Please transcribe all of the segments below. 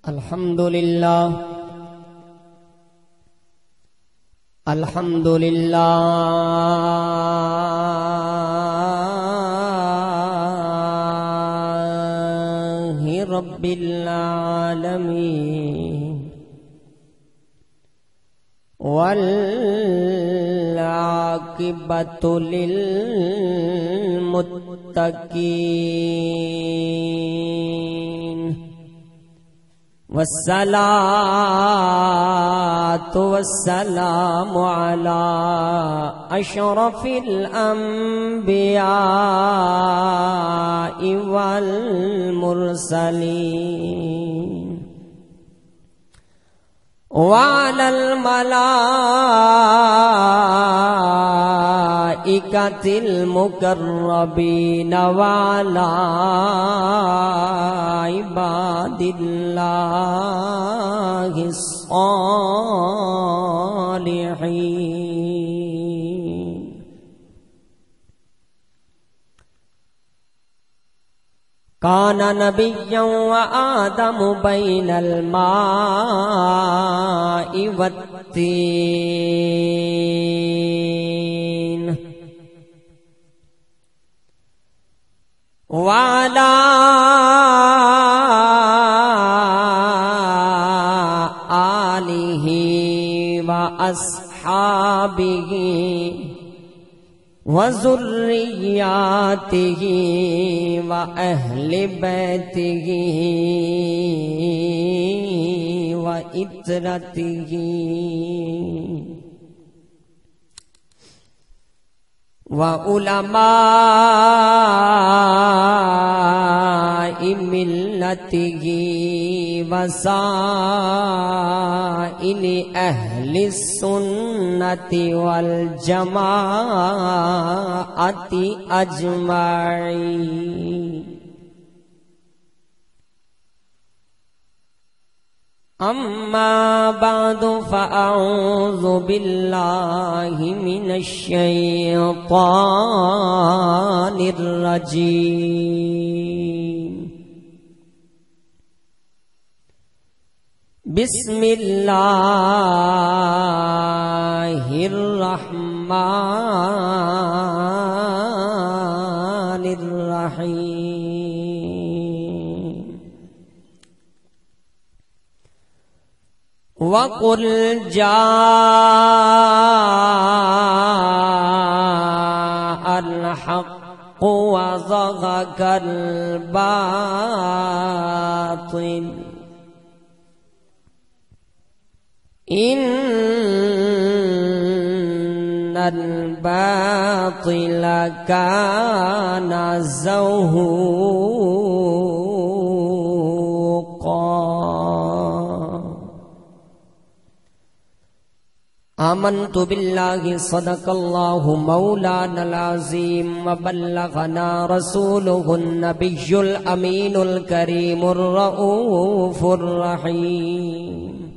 الحمدللہ رب العالمین والعاقبۃ للمتقین والصلاة والسلام على أشرف الأنبياء والمرسلين وعلى الملائكة المقربين وعلى عباد الله الصالحين كان نبيا وآدم بين الماء والطين وعلى آله وأصحابه وذرياته وأهل بيته وإترته وعلماء ملته وسائر أهل السنة والجماعة أجمعين أما بعد فأعوذ بالله من الشيطان الرجيم بسم الله الرحمن الرحيم وقل جاء الحق وزهق الباطل إن الباطل كان زهوقا آمنت بالله صدق الله مولانا العظيم وبلغنا رسوله النبي الأمين الكريم الرؤوف الرحيم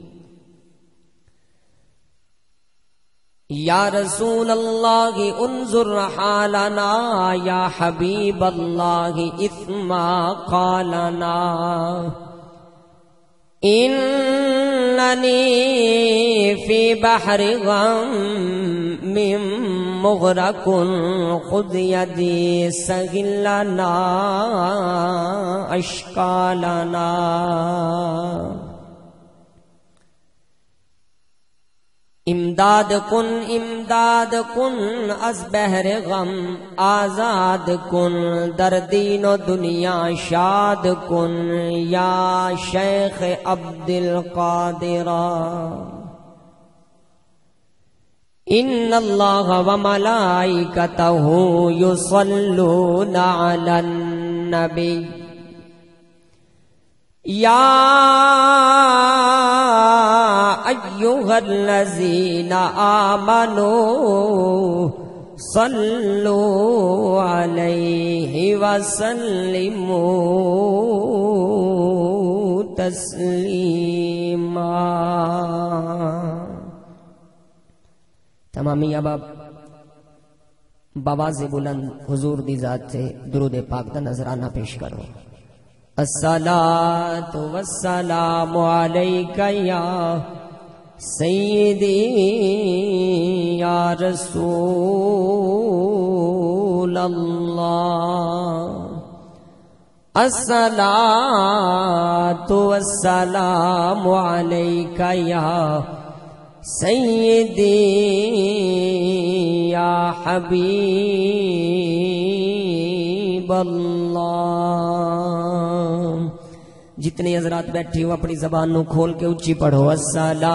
يا رسول الله انظر حالنا يا حبيب الله إثما قالنا إنني في بحر غم مغرق خذ يدي سهل لنا أشكالنا امداد کن از بحر غم آزاد کن در دین و دنیا شاد کن یا شیخ عبد القادر ان اللہ و ملائکتہ یصلون علی النبی یا ایھا الذین آمنوا صلوا علیہ وسلموا تسلیما۔ تمامی اباب بآواز بلند حضور دی ذات سے درود پاک دا نذرانہ پیش کرو۔ الصلاۃ والسلام علیک یا سیدی یا رسول اللہ الصلاۃ والسلام علیک یا سیدی یا حبیب اللہ۔ جتنے حضرات بیٹھی ہو اپنی زبان نو کھول کے اونچی پڑھو، الصلاۃ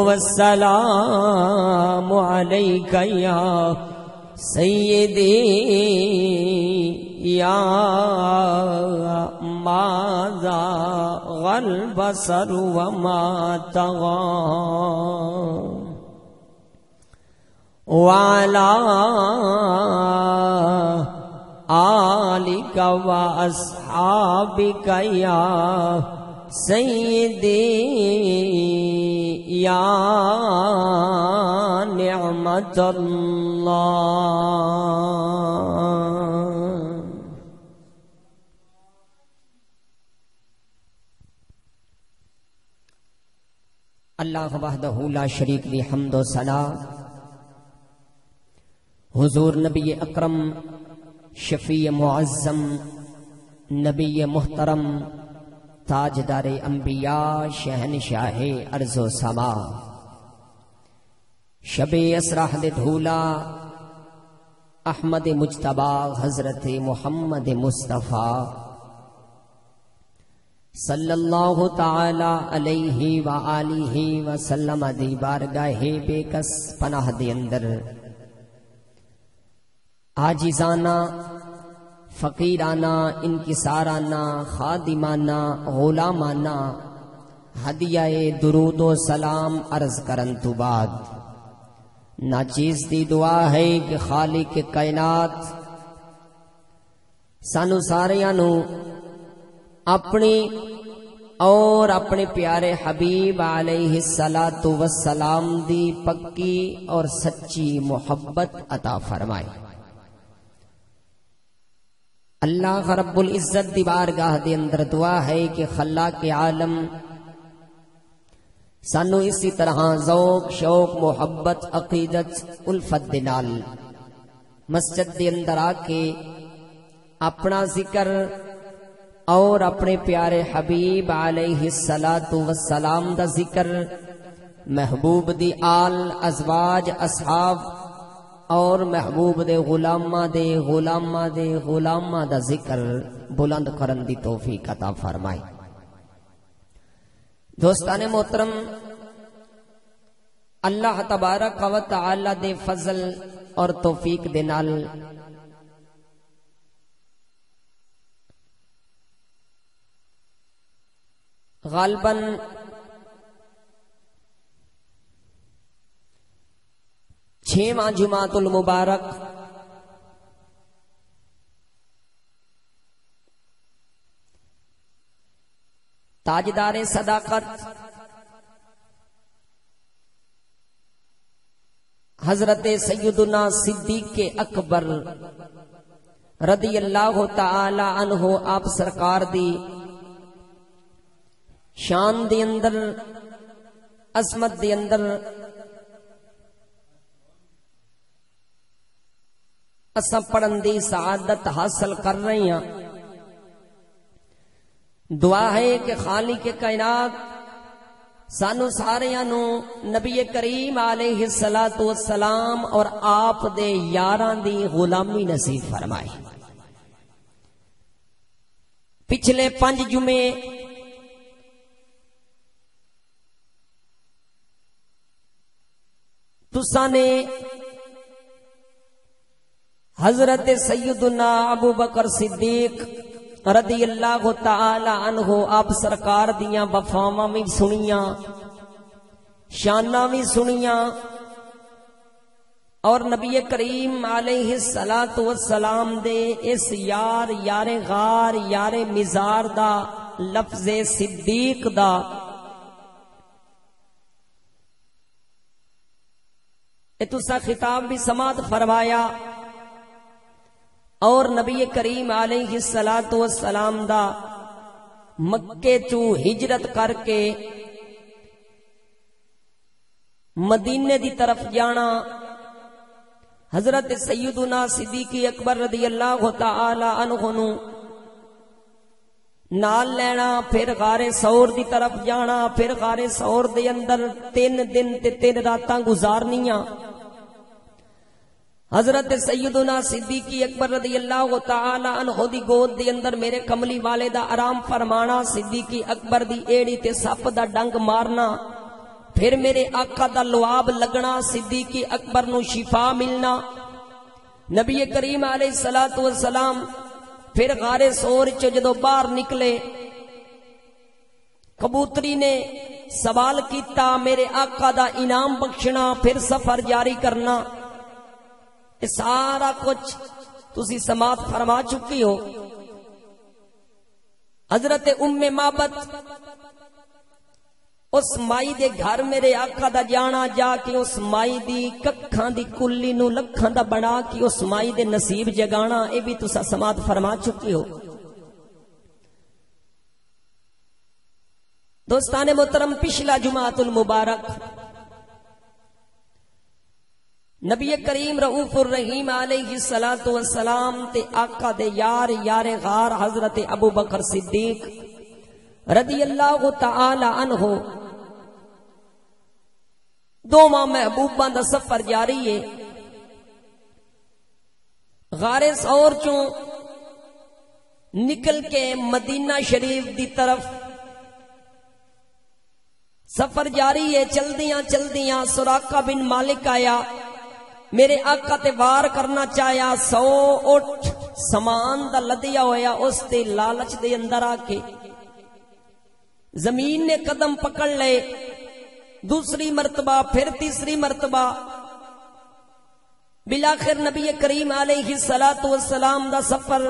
والسلام علیک یا سیدی یا ما زاغ البصر وما طغى وعلى آلك وأصحابك يا سيدي يا نعمة الله۔ اللہ وحدہ لا شریک لی حمد و ثنا، حضور نبی اکرم شفیع معظم نبی محترم تاجدار انبیاء شہنشاہ ارض و سما، شب اسرا دے دھولا احمد مجتبی حضرت محمد مصطفیٰ صلی اللہ تعالی علیہ وآلہ وسلم دی بارگاہ بے کس پناہ دے اندر عاجزانہ فقیرانہ انکسارانہ خادمانہ غلامانہ ہدیہ درود و سلام عرض کرن تو بعد ناچیز دی دعا ہے کہ خالق کائنات سانو ساریانو اپنی اور اپنے پیارے حبیب علیہ الصلاۃ والسلام دی پکی اور سچی محبت عطا فرمائے۔ اللہ رب العزت دی بارگاہ دے اندر دعا ہے کہ خلاق عالم سانو اسی طرح ذوق شوق محبت عقیدت الفت دے نال مسجد دے اندر آ کے اپنا ذکر اور اپنے پیارے حبیب علیہ الصلاۃ والسلام دا ذکر، محبوب دی آل ازواج اصحاب اور محبوب دے غلاماں دا ذکر بلند کرن دی توفیق عطا فرمائے۔ دوستان محترم، اللہ تبارک و تعالی دے فضل اور توفیق دے نال غالباً چھواں جمعۃ المبارک تاجدار صداقت حضرت سیدنا صدیق اکبر رضی اللہ تعالی عنہ آپ سرکار دی شان دے اندر عظمت دے اندر اساں پڑھن دی سعادت حاصل کر رہے ہیں۔ دعا ہے کہ خالق کائنات سانو ساریاں نو نبی کریم علیہ الصلاۃ والسلام اور آپ دے یاراں دی غلامی نصیب فرمائے۔ پچھلے 5 جمعے تساں نے حضرت سیدنا ابو بکر صدیق رضی اللہ تعالی عنہ آپ سرکار دیاں وفاواں بھی سنیاں، شاناں بھی سنیاں، اور نبی کریم علیہ الصلاۃ والسلام دے اس یار غار یار مزار دا لفظ صدیق دا اے تسا خطاب بھی سماعت فرمایا، اور نبی کریم علیہ الصلوۃ والسلام دا مکے تو ہجرت کر کے مدینے دی طرف جانا، حضرت سیدنا صدیق اکبر رضی اللہ تعالی عنہ نو نال لینا، پھر غار ثور دی طرف جانا، پھر غار ثور دے اندر 3 دن تے 3 راتاں گزارنیاں۔ حضرت سیدنا صدیق اکبر رضی اللہ تعالی عنہ دی گود دے اندر میرے کملی والے دا آرام فرمانا، صدیق اکبر دی ایڑی تے سپ دا ڈنگ مارنا، پھر میرے آقا دا لعاب لگنا، صدیق اکبر نو شفا ملنا۔ نبی کریم علیہ الصلوۃ والسلام پھر غار ثور چ جدو باہر نکلے، کبوتری نے سوال کیتا میرے آقا دا انعام بخشنا، پھر سفر جاری کرنا۔ یہ سارا کچھ تسی سماعت فرما چکی ہو۔ حضرت ام معبد اس مائی دے گھر میرے آقا دا جانا، جا کے اس مائی دی ککھاں دی کلی نو لکھاں دا بنا کے اس مائی دے نصیب جگانا، اے بھی تسا سماعت فرما چکی ہو۔ دوستان محترم، پچھلا جمعۃ المبارک نبی کریم رؤوف الرحیم علیہ الصلوۃ والسلام تے آقا دے یار غار حضرت ابو بکر صدیق رضی اللہ تعالی عنہ دوواں محبوباں دا سفر جاری ہے۔ غار ثور چوں نکل کے مدینہ شریف دی طرف سفر جاری ہے۔ چلدیاں چلدیاں سراقہ بن مالک آیا، میرے آقا تے وار کرنا چاہیا، 100 اٹھ سامان دا لدیا ہویا اس تے لالچ دے اندر آ کے زمین نے قدم پکڑ لے، دوسری مرتبہ پھر تیسری مرتبہ، بلاخر نبی کریم علیہ الصلوۃ والسلام دا سفر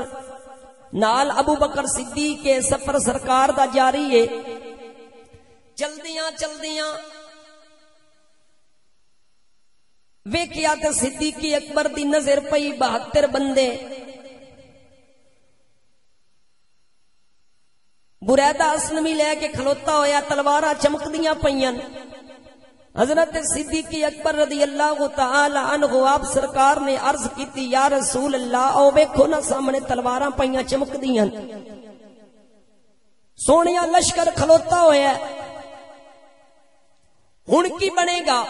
نال ابو بکر صدیق کے سفر سرکار دا جاری ہے۔ چلدیاں چلدیاں ویکھیا تے صدیق اکبر دی نظر پئی 72 بندے بریدہ اسلمی لے کے کھلوتا ہویا، تلواراں چمکدیاں پئیاں۔ حضرت صدیق اکبر رضی اللہ تعالی عنہ آپ سرکار نے عرض کیتی، یا رسول اللہ او ویکھو نا سامنے تلواراں پئیاں چمکدیاں، سونیا لشکر کھلوتا ہویا ہے، ہن کی بنے گا؟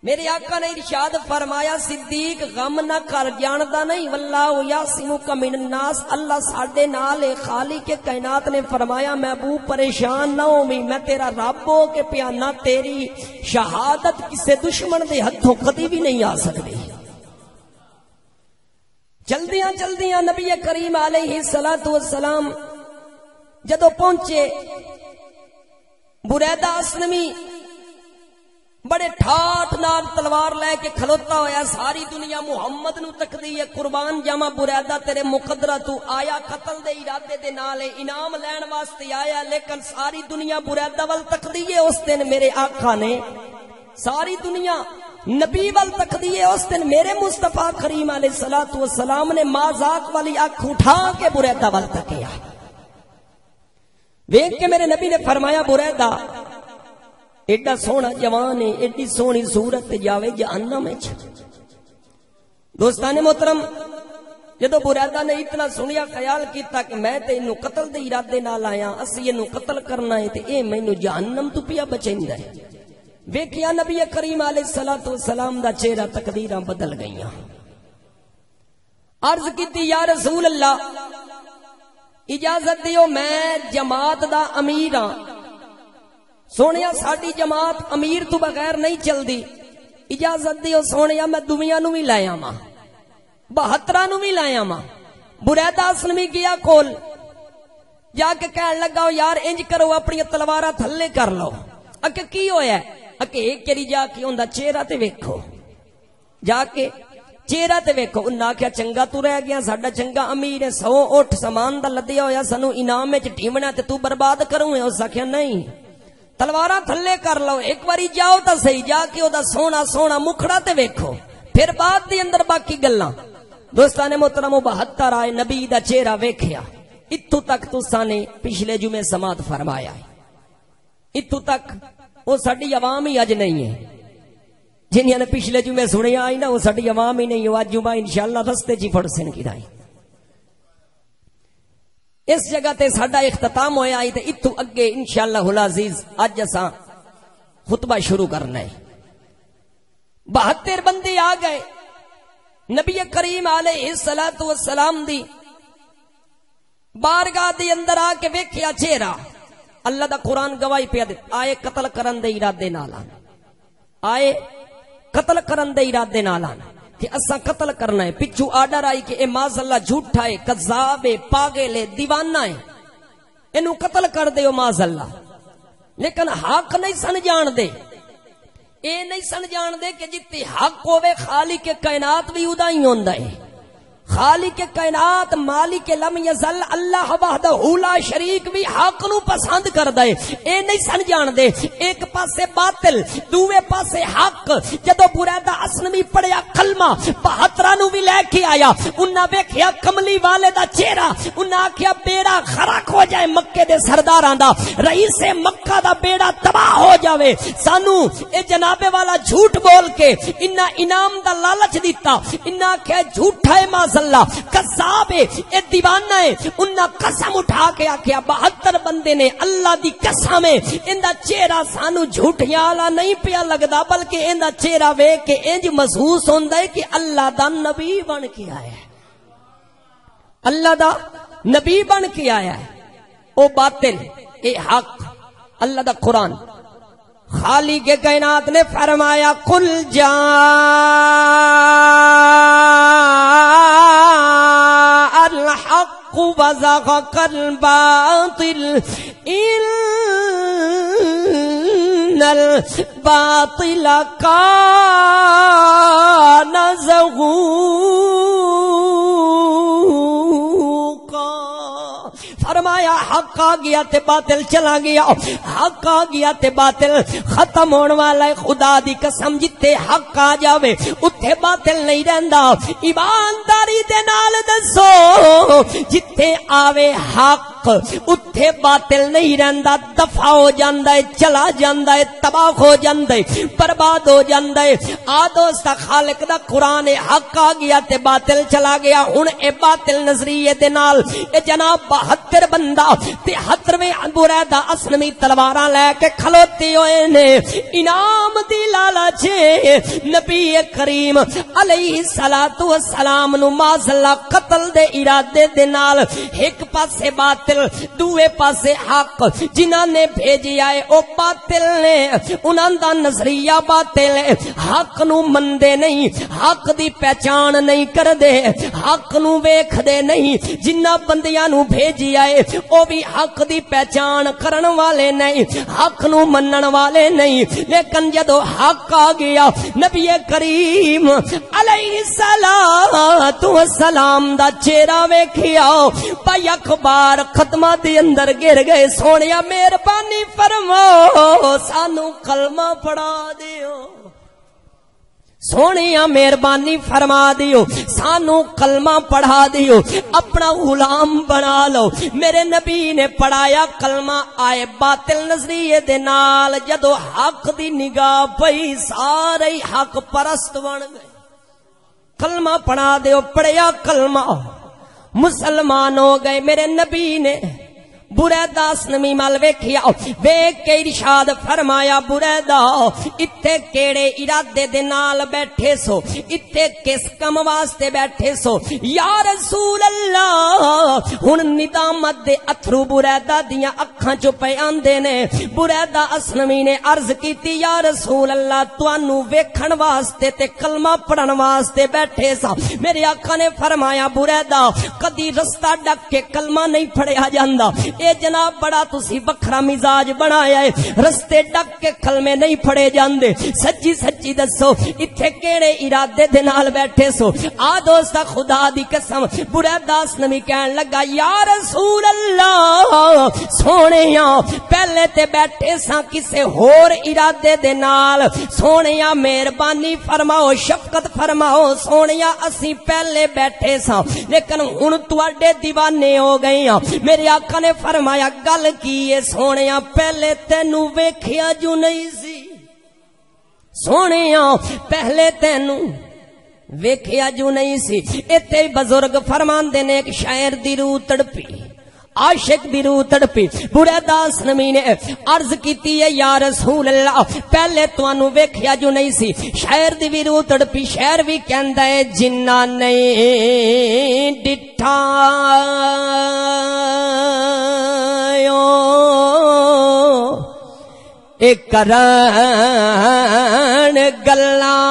میرے آقا نے ارشاد فرمایا، صدیق غم نہ کر، جاندا نہیں واللہ یعصمک من الناس، اللہ ساڈے نال ہے۔ خالق کائنات نے فرمایا، محبوب پریشان نہ ہوویں، میں تیرا رب ہو کے پیانا، تیری شہادت کسے دشمن دے ہتھوں کدی بھی نہیں آ سکتی۔ جلدیاں جلدیاں نبی کریم علیہ الصلوۃ والسلام جدو پہنچے، بریدہ اسلمی بڑے ٹھاٹ نال تلوار لے کے کھلوتا ہویا، ساری دنیا محمد نو تکدی ہے، قربان جاواں بریدہ تیرے مقدرہ تو آیا قتل دے ارادے دے نال انعام لین واسطے آیا، لیکن ساری دنیا بریدہ ول تکدی ہے۔ اس دن میرے آقا نے ساری دنیا نبی ول تکدی ہے، اس دن میرے مصطفیٰ کریم علیہ الصلوۃ والسلام نے مازاق والی آنکھ اٹھا کے بریدہ ول تکیا، ویکھ کے میرے نبی نے فرمایا، بریدہ ایڈا سونا جوان ہے، ایڈی سونی صورت جاوے جہنم وچ۔ دوستان محترم، جدو بریدہ نے اتنا سنیا، خیال کیتا کہ میں تے اینو قتل دے ارادے نال آیا، اسی اینو قتل کرنا ہے تے اے مینوں جہنم تو پیا بچیندا ہے۔ ویکھیا نبی کریم علیہ الصلوۃ والسلام دا چہرہ، تقدیراں بدل گئیاں۔ عرض کیتی، یا رسول اللہ اجازت دیو، میں جماعت دا امیر ہاں، سونیا ساڈی جماعت امیر تو بغیر نہیں چلدی، اجازت دیو سونیا میں دویاں نو بھی لایا ماں، 72 نو بھی لایا ماں۔ بریدہ اسلمی گیا کول، جا کے کہن لگا، یار انج کرو اپنی تلواراں تھلے کر لو۔ اکے کی ہویا ہے؟ اکے ایک کری جا کے اوندا چہرہ تے ویکھو، جا کے چہرہ تے ویکھو۔ انہاں آکھیا چنگا تو رہ گیا، ساڈا چنگا امیر ہے، 100 اٹھ سامان دا لدیا ہویا، سانو انعام وچ ڈھیمنا تے تو برباد کروں ہے۔ اس آکھیا نہیں، تلواراں تھلے کر لو، ایک باری جاؤ تا صحیح، جا کے او دا سونا سونا مکھڑا تے ویکھو، پھر بعد دی اندر باقی گلاں۔ دوستانے محترم 72 آئے نبی دا چہرہ ویکھیا، اتو تک تساں نے پچھلے جمعے سماعت فرمایا ہے، اتو تک وہ ساڈی عوام ہی اج نہیں ہے، جنہاں نے پچھلے جمعے سنیا آئی نا وہ ساڈی عوام ہی نہیں، اج جمعہ انشاءاللہ رستے چ پھڑ سن کی دائی۔ اس جگہ تے ساڈا اختتام ہویا ہے تے اتو اگے انشاءاللہ العزیز اج اساں خطبہ شروع کرنا ہے۔ 72 بندے آ گئے نبی کریم علیہ الصلوۃ والسلام دی بارگاہ دے اندر آ کے ویکھیا چہرہ، اللہ دا قرآن گواہی پیا دے، آئے قتل کرن دے ارادے نال آن، آئے قتل کرن دے ارادے نال آن کہ اساں قتل کرنا ہے، پچھو آرڈر آئی کہ اے معاذ اللہ جھوٹا ہے، کذاب ہے، پاگل ہے، دیوانہ ہے، اینو قتل کر دیو معاذ اللہ۔ لیکن حق نہیں سن جان دے، اے نہیں سن جان دے کہ جتے حق ہوے خالق کائنات بھی ادا ہی ہوندا ہے، خالق کائنات مالک لم یزل اللہ وحدہ لا شریک بھی حق نو پسند کردا ہے، اے نہیں سن جان دے۔ ایک پاسے باطل دووے پاسے حق، جدو بریدہ اسلمی پڑھیا کلمہ 72 نو بھی لے کے آیا، انہاں ویکھیا کملی والے دا چہرہ، انہاں آکھیا بیڑا غرق ہو جائے مکے دے سرداراں دا، رئیس مکہ دا بیڑا تباہ ہو جاوے، سانو اے جناب والا جھوٹ بول کے انہاں انعام دا لالچ دیتا، انہاں آکھیا جھوٹا ہے معاذ اللہ، کذاب ہے، اے دیوانہ ہے، انہاں قسم اٹھا کے آکھیا 72 بندے نے اللہ دی قسم ہے اندا چہرہ سانو جھوٹیاں والا نہیں پیا لگدا، بلکہ اندا چہرہ ویکھ کے انج محسوس ہوندا ہے کہ اللہ دا نبی بن کے آیا ہے، اللہ دا نبی بن کے آیا ہے۔ او باطل اے حق، اللہ دا قرآن خالق کائنات نے فرمایا قل جاء الحق وزهق الباطل ان الباطل كان زهوقا۔ فرمایا حق آ گیا تے باطل چلا گیا، حق آ گیا تے باطل ختم ہونے والا ہے۔ خدا دی قسم جتے حق آ جاوے اتھے باطل نہیں رہندا، ایمانداری دے نال دسو جتے آوے حق اتھے باطل نہیں رہندا، دفع ہو جاندا ہے، چلا جاندا ہے، تباہ ہو جاندا ہے، برباد ہو جاندا ہے۔ آ دوست خالق دا قرآن حق آ گیا تے باطل چلا گیا، ہن اے باطل نظریے دے نال اے جناب 72 بندہ 73ویں بریدہ اسلمی تلواراں لے کے کھلوتے ہوئے نے، انعام دی لالچ نبی کریم علیہ الصلوۃ والسلام نو معاذ اللہ قتل دے ارادے دے نال ایک پاسے باطل دوے پاسے حق، جنہاں نے بھیجیا ہے او باطل نے، انہاں دا نظریہ باطل ہے، حق نو مندے نہیں، حق دی پہچان نہیں کردے، حق نو ویکھدے نہیں، جنہاں بندیاں نو بھیجیا ہے او بھی حق دی پہچان کرن والے نہیں، حق نو منن والے نہیں۔ لیکن جدو حق آ گیا نبی کریم علیہ الصلوۃ والسلام دا چہرہ ویکھیا، بھائی اخبار قدماں دے اندر گر گئے، سونیا مہربانی فرماؤ سانو کلمہ پڑھا دیو، سونیا مہربانی فرما دیو سانو کلمہ پڑھا دیو، اپنا غلام بنا لو۔ میرے نبی نے پڑھایا کلمہ، آئے باطل نظریے دے نال جدو حق دی نگاہ پئی سارے حق پرست بن گئے، کلمہ پڑھا دیو، پڑھیا کلمہ، مسلمان ہو گئے۔ میرے نبی نے بریدہ اسلمی مال ویکھیا، ویکھ کے ارشاد فرمایا بریدہ اتھے کیڑے ارادے دے نال بیٹھے سو، اتھے کس کم واسطے بیٹھے سو؟ یا رسول اللہ ہن ندامت دے اتھرو بریدہ دیاں اکھاں چوں پے آندے نے۔ بریدہ اسلمی نے عرض کیتی یا رسول اللہ تانوں ویکھن واسطے تے کلمہ پڑھن واسطے بیٹھے سا۔ میرے آقا نے فرمایا بریدہ کدی رستہ ڈک کے کلمہ نہیں پڑھیا جاندا، اے جناب بڑا تسی بکھرا مزاج بنایا ہے، رستے ڈک کے کلمے نہیں پڑے جاندے، سچی سچی دسو ایتھے کیڑے ارادے دے نال بیٹھے سو؟ آ دوستا خدا دی قسم بریداس نبی کہن لگا یا رسول اللہ سونےاں پہلے تے بیٹھے ساں کسے ہور ارادے دے نال، سونےاں مہربانی فرماؤ شفقت فرماؤ، سونےاں اسی پہلے بیٹھے ساں لیکن ہن تواڈے دیوانے ہو گئے ہاں۔ میرے آقا نے فرمایا گل کی ہے سونےاں پہلے تینوں ویکھیا جو نہیں سی، سونےاں پہلے تینوں ویکھیا جو نہیں سی۔ ایتھے بزرگ فرماندے نے ایک شاعر دی روح تڑپی، عاشق دی روح تڑپی، بریداس نبی نے عرض کیتی ہے یا رسول اللہ پہلے تانوں ویکھیا جو نہیں سی، شاعر دی بھی روح تڑپی، شاعر بھی کہندا ہے جنہ نہیں ڈٹھا اے کرن گلاں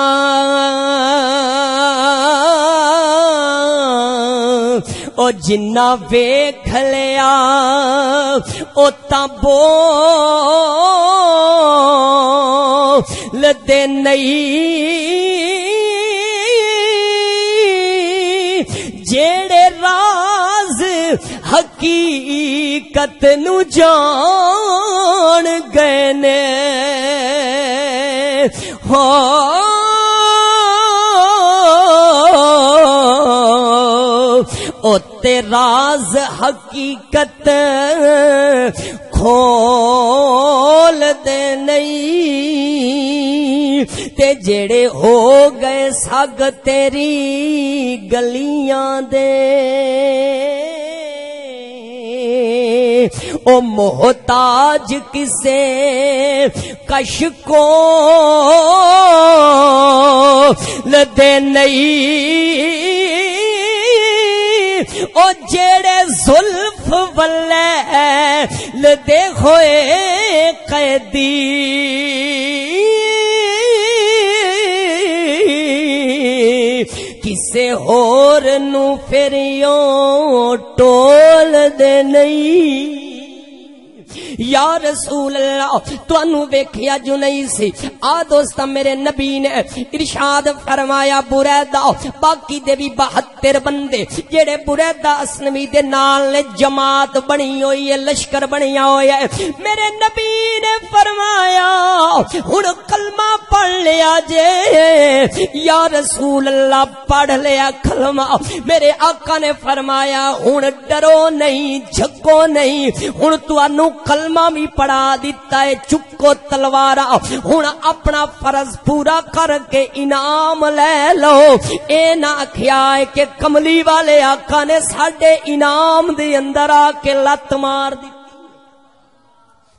او جنہ ویکھ لیا او تاں بول دے نہیں، جیڑے راز حقیقت نو جان گئے نے او تے راز حقیقت کھول دے نہیں، تے جڑے ہو گئے سگ تیری گلیاں دے او محتاج کسے کش کو لدے نہیں، او جیڑے زلف والے لدے ہوئے قیدی کسے ہور نو پھریوں ٹول دے نہیں۔ یا رسول اللہ تانوں ویکھیا جو نہیں سی۔ آ دوستا میرے نبی نے ارشاد فرمایا بریدہ باقی دے بھی 72 بندے جڑے بریدہ اسنوی دے نال نے جماعت بنی ہوئی ہے، لشکر بنیا ہویا ہے، میرے نبی نے فرمایا ہن کلمہ پڑھ لیا جے۔ یا رسول اللہ پڑھ لیا کلمہ، میرے آقا نے فرمایا ہن ڈرو نہیں جھکو نہیں، ہن تانوں کلمہ بھی پڑھا دیتا ہے، چکو تلوارا ہن اپنا فرض پورا کر کے انعام لے لو۔ اے نہ کھیا ہے کہ کملی والے آقا نے ساڈے انعام دے اندر آ کے لت مار دی،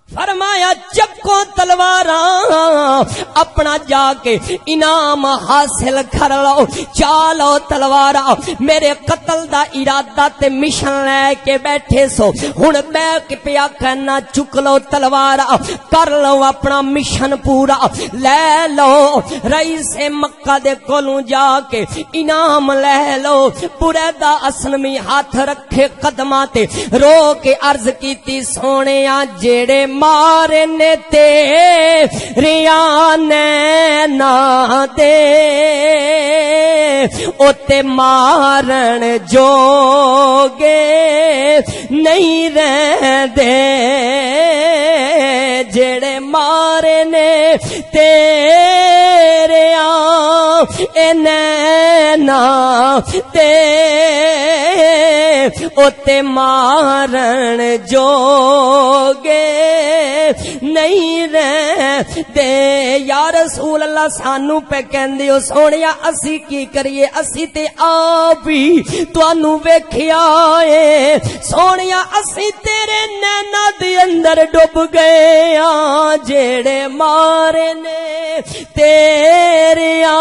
فرمایا چکو تلواراں اپنا جا کے انعام حاصل کر لو، چالو تلواراں میرے قتل دا ارادہ تے مشن لے کے بیٹھے سو، ہن میں کہ پیا کہنا چک لو تلواراں کر لو اپنا مشن پورا، لے لو رئیس مکہ دے کولوں جا کے انعام لے لو۔ بریدہ اسلمی ہاتھ رکھے قدماں تے رو کے عرض کیتی سونےاں جیڑے مارنے تیریاں نینا دے او تے مارن جوگے نہیں رہندے، جڑے مارنے تیریاں اے نینا دے او تے مارن جوگے نہیں رہندے۔ یا رسول اللہ سانو پہ کہندے ہو سونیا اسی کی کریے، اسی تے آپ ہی تانوں ویکھیا اے سونیا، اسی تیرے نینا دے اندر ڈب گئے ہاں، جیڑے مارے نے تیریاں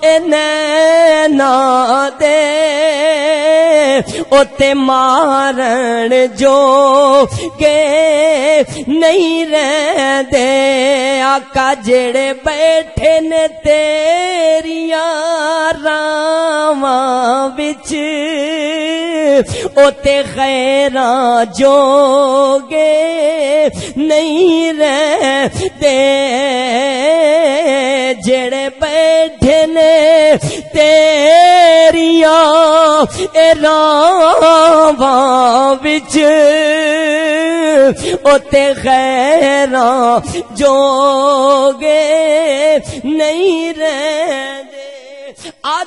اے نینا دے اوتے مارن جو گے نہیں رہندے آقا جڑے بیٹھے نے تیریاں راواں وچ اوتے خیراں جو گے نہیں رہندے جڑے بیٹھے نے تیریاں راواں وچ اوتے خیراں جو گے نہیں رہندے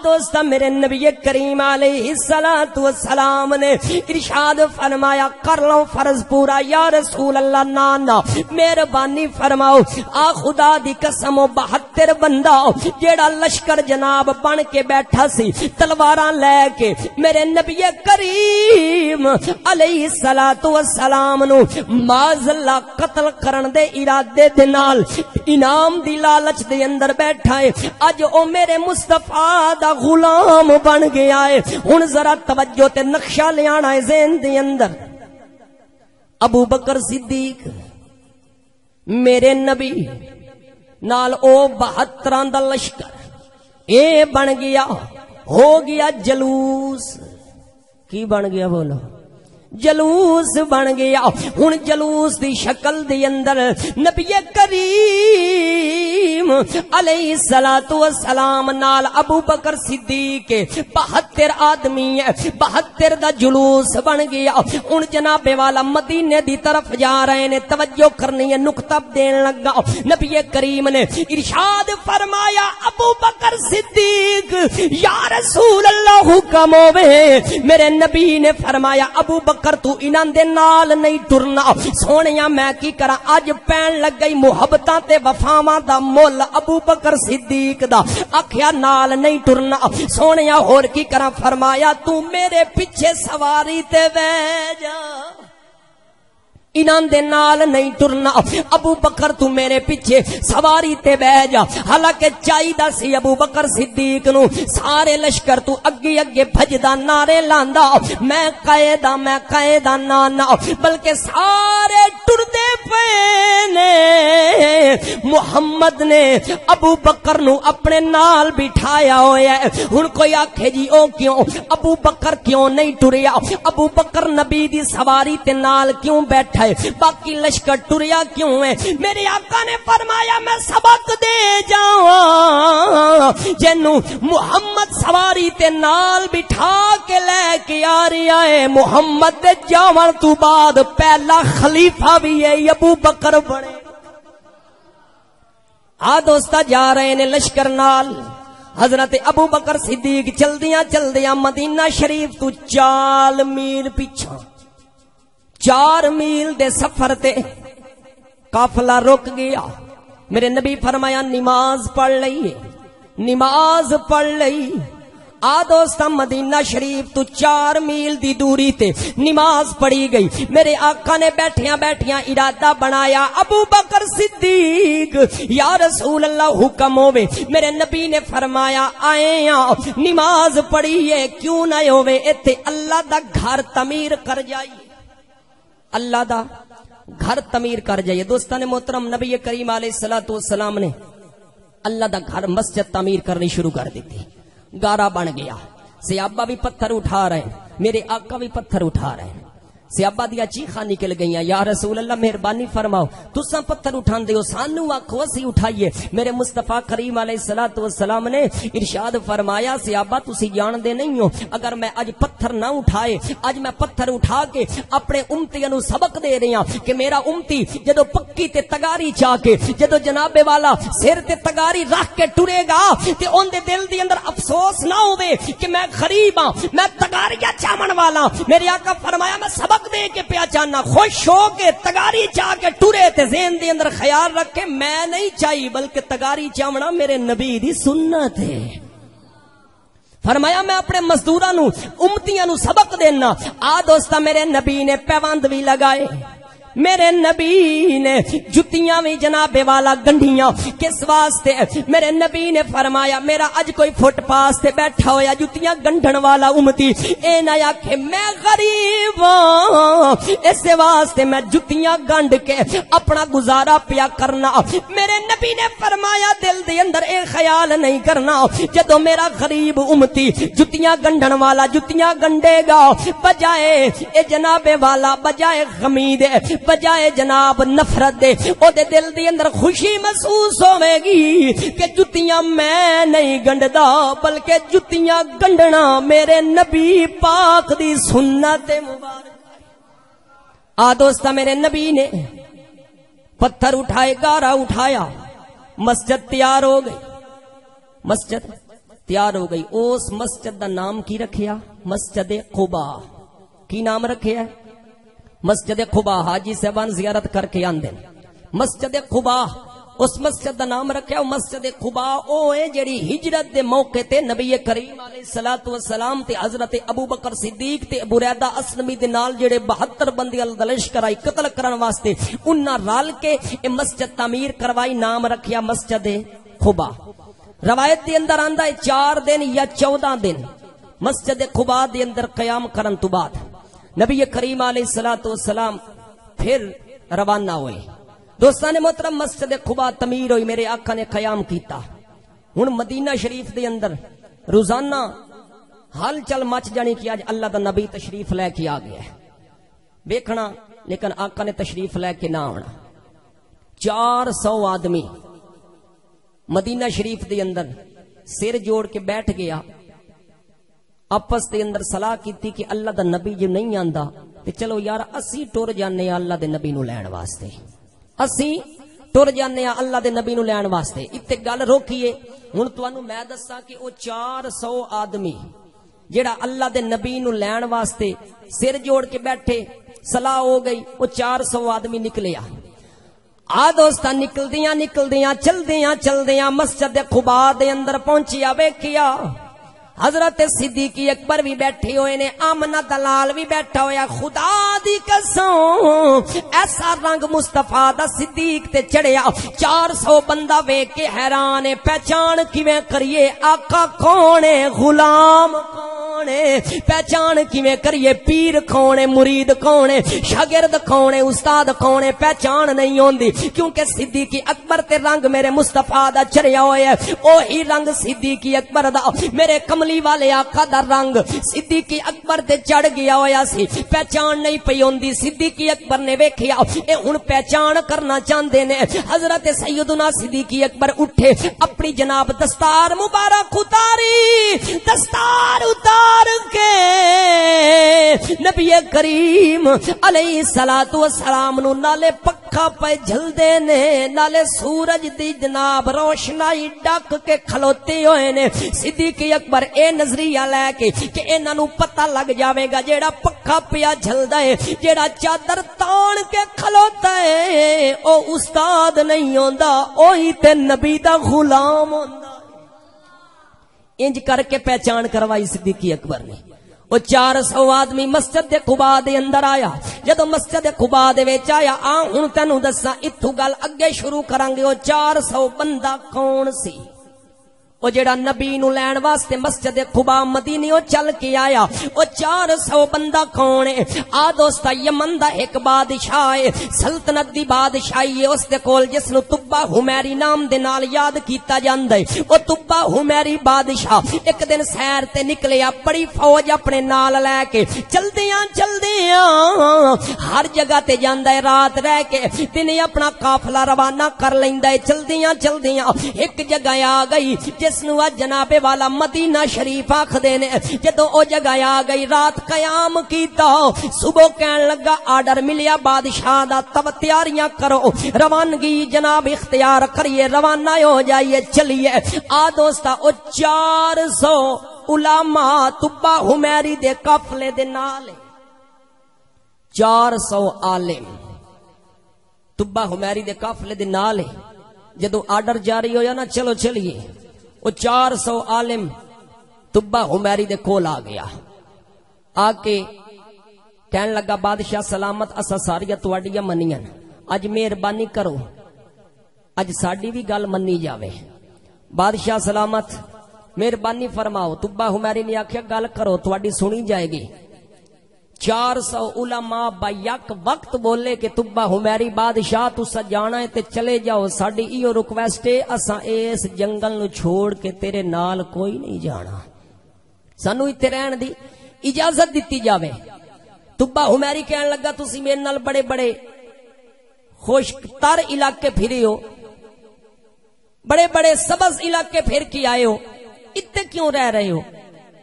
دوستا میرے نبی کریم علیہ الصلوۃ والسلام نے ارشاد فرمایا کر لو فرض پورا یا رسول اللہ نانا مہربانی فرماؤ آ خدا دی قسم 72 بندہ جیڑا لشکر جناب بن کے بیٹھا سی تلواراں لے کے میرے نبی کریم علیہ الصلوۃ والسلام نو معاذ اللہ قتل کرن دے ارادے دے نال انعام دی لالچ دے اندر بیٹھا ہے اج او میرے مصطفیٰ دا غلام بن گیا ہے ہن ذرا توجہ تے نقشہ لے آنا ہے ذہن دے اندر ابو بکر صدیق میرے نبی نال او 72 دا لشکر اے بن گیا ہو گیا جلوس کی بن گیا بولو جلوس بن گیا ہن جلوس دی شکل دی اندر نبی کریم علیہ الصلوۃ والسلام نال ابو بکر صدیق 72 آدمی ہے 72 دا جلوس بن گیا ہن جناب والا مدینے دی طرف جا رہے نے توجہ کرنی ہے نقطہ دین لگا نبی کریم نے ارشاد فرمایا ابو بکر صدیق یا رسول اللہ حکم ہوے میرے نبی نے فرمایا ابو بکر تو انہاں دے نال نہیں ٹرنا سونیا میں کی کراں اج پین لگ گئی محبتاں تے وفاواں دا مول ابو بکر صدیق دا آکھیا نال نہیں ٹرنا سونیا ہور کی کراں فرمایا تو میرے پیچھے سواری تے بیٹھ جا انہاں دے نال نہیں ٹرنا ابو بکر تو میرے پیچھے سواری تے بیٹھ جا حالانکہ چاہیدا سی ابو بکر صدیق نو سارے لشکر تو اگے اگے بھجدا نعرے لاندا میں قائدہ نانا بلکہ سارے ٹردے پے نے محمد نے ابو بکر نو اپنے نال بٹھایا ہویا ہے ہن کوئی آکھے جی او کیوں ابو بکر کیوں نہیں ٹریا ابو بکر نبی دی سواری تے نال کیوں بیٹھا باقی لشکر ٹریا کیوں ہے میرے آقا نے فرمایا میں سبق دے جاواں جنو محمد سواری تے نال بٹھا کے لے کے آ رہا ہے محمد دے جاون تو بعد پہلا خلیفہ بھی ہے ابو بکر بنے دوستا جا رہے نے لشکر نال حضرت ابو بکر صدیق چلدیاں مدینہ شریف تو 4 میل پیچھے 4 میل دے سفر تے قافلہ رک گیا میرے نبی فرمایا نماز پڑھ لئی دوستا مدینہ شریف تو 4 میل دی دوری تے نماز پڑھی گئی میرے آقا نے بیٹھیاں ارادہ بنایا ابو بکر صدیق یا رسول اللہ حکم ہوے میرے نبی نے فرمایا آئے نماز پڑھیے کیوں نہ ہوے ایتھے اللہ دا گھر تعمیر کر جائیے اللہ دا گھر تعمیر کر جائیے دوستان محترم نبی کریم علیہ الصلوۃ والسلام نے اللہ دا گھر مسجد تعمیر کرنی شروع کر دیتی گارا بن گیا صحابہ بھی پتھر اٹھا رہے ہیں میرے آقا بھی پتھر اٹھا رہے ہیں صحابہ دیا چیخاں نکل گئیاں یا رسول اللہ مہربانی فرماؤ تساں پتھر اٹھان دیو سانو آکھو اسی اٹھائیے میرے مصطفیٰ کریم علیہ الصلوۃ والسلام نے ارشاد فرمایا صحابہ تسی جان دے نہیں ہو اگر میں اج پتھر نہ اٹھائے اج میں پتھر اٹھا کے اپنے امتیاں نو سبق دے رہی ہاں کہ میرا امتی جدو پکی تے تگاری چاہ کے جدو جناب والا سر تے تگاری رکھ کے ٹرے گا تے اون دے دل دی اندر افسوس نہ ہوے کہ میں غریب ہاں میں تگاریاں چاون والا میرے آقا فرمایا میں سبق دے کے پیا چاہنا خوش ہو کے تگاری چاہ کے ٹرے تے ذہن دے اندر خیال رکھ کے میں نہیں چاہی بلکہ تگاری چاہنا میرے نبی دی سنت ہے فرمایا میں اپنے مزدوراں نو امتیاں نو سبق دینا دوستا میرے نبی نے پیوند بھی لگائے میرے نبی نے جتیاں بھی جناب والا گنڈیاں کس واسطے؟ میرے نبی نے فرمایا میرا اج کوئی فٹ پاس تے بیٹھا ہویا جتیاں گنڈن والا امتی اے نہ آکھے میں غریب ہاں اس واسطے میں جتیاں گنڈ کے اپنا گزارا پیا کرنا. میرے نبی نے فرمایا دل دے اندر اے خیال نہیں کرنا جدو میرا غریب امتی جتیاں گنڈن والا جتیاں گنڈے گا بجائے اے جناب والا بجائے غمی دے بجائے جناب نفرت دے او دے دل دے اندر خوشی محسوس ہوے گی کہ جتیاں میں نہیں گنڈدا بلکہ جتیاں گنڈنا میرے نبی پاک دی سنت مبارک. دوستا میرے نبی نے پتھر اٹھائے گارا اٹھایا مسجد تیار ہو گئی. مسجد تیار ہو گئی. اس مسجد دا نام کی رکھیا؟ مسجد قباء. کی نام رکھیا ہے؟ مسجد قباء. حاجی صاحبان زیارت کر کے آندے مسجد قباء. اس مسجد دا نام رکھیا مسجد قباء. او ہے جڑی ہجرت دے موقع تے نبی کریم علیہ الصلوۃ والسلام تے حضرت ابو بکر صدیق تے ابو ریدہ اسلمی دے نال جڑے 72 بندے الدلش کرائی قتل کرن واسطے انہاں رل کے اے مسجد تعمیر کروائی. نام رکھیا مسجد قباء. روایت دے اندر آندا ہے 4 دن یا 14 دن مسجد قباء دے اندر قیام کرن تو بعد نبی کریم علیہ الصلوۃ والسلام پھر روانہ ہوئے. دوستان محترم مسجد قباء تعمیر ہوئی. میرے آقا نے قیام کیتا. ہن مدینہ شریف دے اندر روزانہ حال چل مچ جانی کہ آج اللہ دا نبی تشریف لے کے آ گیا ہے ویکھنا. لیکن آقا نے تشریف لے کے نہ آنا. 400 آدمی مدینہ شریف دے اندر سر جوڑ کے بیٹھ گیا. آپس دے اندر صلاح کیتی کہ اللہ دا نبی جو نہیں آندا تے چلو یار اسی ٹر جانے اللہ دے نبی نو لین واسطے. اسی ٹر جانے اللہ دے نبی نو لین واسطے. اتنے گل روکیے. ہن تانوں میں دساں کہ او 400 آدمی جڑا اللہ دے نبی نو لین واسطے سر جوڑ کے بیٹھے صلاح ہو گئی. او 400 آدمی نکلیا. دوستا نکلدیاں چلدیاں مسجد قباء دے اندر پہنچیا. ویکھیا حضرت صدیق اکبر بھی بیٹھے ہوئے نے. آمنہ دلال بھی بیٹھا ہویا. خدا دی قسم ایسا رنگ مصطفیٰ دا صدیق تے چڑھیا. 400 بندہ ویکھ کے حیران ہے. پہچان کیویں کریے آقا کون ہے غلام کون ہے؟ پہچان کیویں کریے پیر کون ہے مرید کون ہے شاگرد کون ہے استاد کون ہے؟ پہچان نہیں ہوندی کیونکہ صدیق اکبر تے رنگ میرے مصطفیٰ دا چڑھیا ہویا ہے. اوہی رنگ صدیق اکبر دا میرے کملی والے آقا دا رنگ صدیق اکبر تے چڑھ گیا ہویا سی. پہچان نہیں پئی ہوندی. صدیق اکبر نے ویکھیا اے ہن پہچان کرنا چاہندے نے. حضرت سیدنا صدیق اکبر اٹھے اپنی جناب دستار مبارک اتاری. دستار اتار کے نبی کریم علیہ الصلوۃ والسلام نو نالے پکھا پے جھلدے نے نالے سورج دی جناب روشنائی ڈک کے کھلوتے ہوئے نے. صدیق اکبر اے نظریہ لے کے کہ انہاں نو پتہ لگ جاوے گا جیڑا پکھا پیا جھلدا ہے جیڑا چادر تان کے کھلوتا ہے او استاد نہیں ہوندا اوہی تے نبی دا غلام ہوندا. انج کر کے پہچان کروائی صدیق اکبر نے. وہ 400 آدمی مسجد قباء دے اندر آیا. جدو مسجد قباء دے وچ آیا ہن تینوں دساں اتھوں گل اگے شروع کران گے. وہ 400 بندہ کون سی؟ او جڑا نبی نو لین واسطے مسجد قباء مدینیوں چل کے آیا. او 400 بندہ کون ہے؟ دوستا یمن دا ایک بادشاہ ہے. سلطنت دی بادشاہی ہے اس دے کول جس نو تبا حمیری نام دے نال یاد کیتا جاندا ہے. او تبا حمیری بادشاہ ایک دن سیر تے نکلیا بڑی فوج اپنے نال لے کے. چلدیاں ہر جگہ تے جاندا ہے. رات رہ کے دن اپنا قافلہ روانہ کر لیندا ہے. چلدیاں ایک جگہ آ گئی جس نو جناب والا مدینہ شریف آکھدے نے. جدوں او جگہ آ گئی رات قیام کیتا. صبح کہن لگا آرڈر ملیا بادشاہ دا تب تیاریاں کرو روانگی جناب اختیار کریے روانہ ہو جائیے چلیے. دوستا او 400 علماء تبا حمیری دے قافلے دے نال 400 عالم تبا حمیری دے قافلے دے نال. جدوں آرڈر جاری ہویا نا چلو چلیے وہ 400 عالم تبا حمیری دے کول آ گیا. آ کے کہن لگا بادشاہ سلامت اسا ساریاں تواڈیاں منیاں اج مہربانی کرو اج ساڈی بھی گل منی جاوے بادشاہ سلامت مہربانی فرماؤ تبا حمیری نے آکھیا گل کرو تواڈی سنی جائے گی 400 علماء با یک وقت بولے کہ تبا حمیری بادشاہ تسا جانا ہے تے چلے جاؤ ساڈی ایو ریکویسٹ ہے اساں اس جنگل نو چھوڑ کے تیرے نال کوئی نہیں جانا سانو ایتھے رہن دی اجازت دتی جاوے تبا حمیری کہن لگا تسی میرے نال بڑے بڑے خشک تر علاقے پھرے ہو بڑے بڑے سبز علاقے پھر کے آئے ہو اتنے کیوں رہ رہے ہو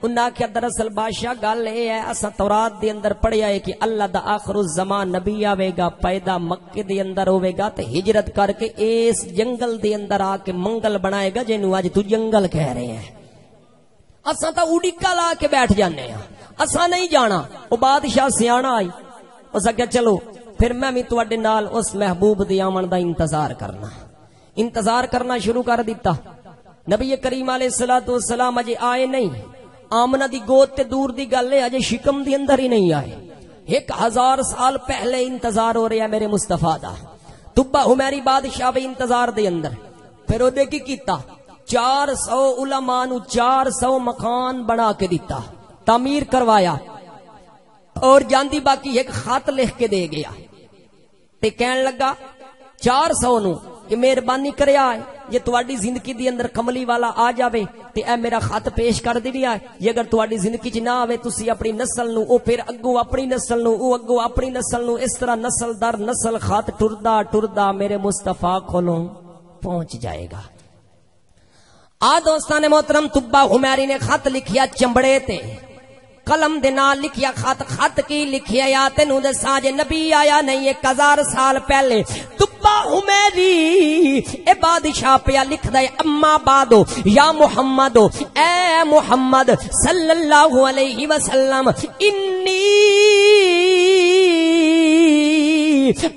انہاں کیا دراصل بادشاہ گل اے ہے اساں تورات دے اندر پڑھیا ہے کہ اللہ دا آخر الزمان نبی آوے گا پیدا مکے دے اندر ہوے گا تے ہجرت کر کے اس جنگل دے اندر آ کے منگل بنائے گا جنوں اج تو جنگل کہہ رہے ہیں اساں تا اڈیکا لا کے بیٹھ جانے ہاں اساں نہیں جانا او بادشاہ سیاںا آئی اس کہا چلو پھر میں بھی تواڈے نال اس محبوب دے آمن دا انتظار کرنا شروع کر دیتا نبی کریم علیہ الصلوۃ والسلام اجے آئے نہیں آمنہ دی گود تے دور دی گل ہے اجے شکم دی اندر ہی نہیں آئے 1000 سال پہلے انتظار ہو رہا ہے میرے مصطفیٰ دا تبا حمیری بادشاہ بھی انتظار دے اندر پھر او دے کی کیتا 400 علماء نو 400 مکان بنا کے دیتا تعمیر کروایا اور جاندی باقی ایک خط لکھ کے دے گیا تے کہن لگا 400 نو کہ مہربانی کریا ہے یہ تواڈی زندگی دی اندر کملی والا آ جاوے تے اے میرا خط پیش کر دیویا ہے یہ اگر تواڈی زندگی چ نہ آوے تسی اپنی نسل نو او پھر اگوں اپنی نسل نو او اگوں اپنی نسل نو اس طرح نسل در نسل خط ٹردا میرے مصطفیٰ کولوں پہنچ جائے گا دوستان محترم تبا حمیری نے خط لکھیا چمبڑے تے قلم دے نال لکھیا خط کی لکھیا یا تینوں دساں جے نبی آیا نہیں 1000 سال پہلے تبا حمیری اے بادشاہ پیا لکھدا ہے اما بعدو یا محمد اے محمد صلی اللہ علیہ وسلم انی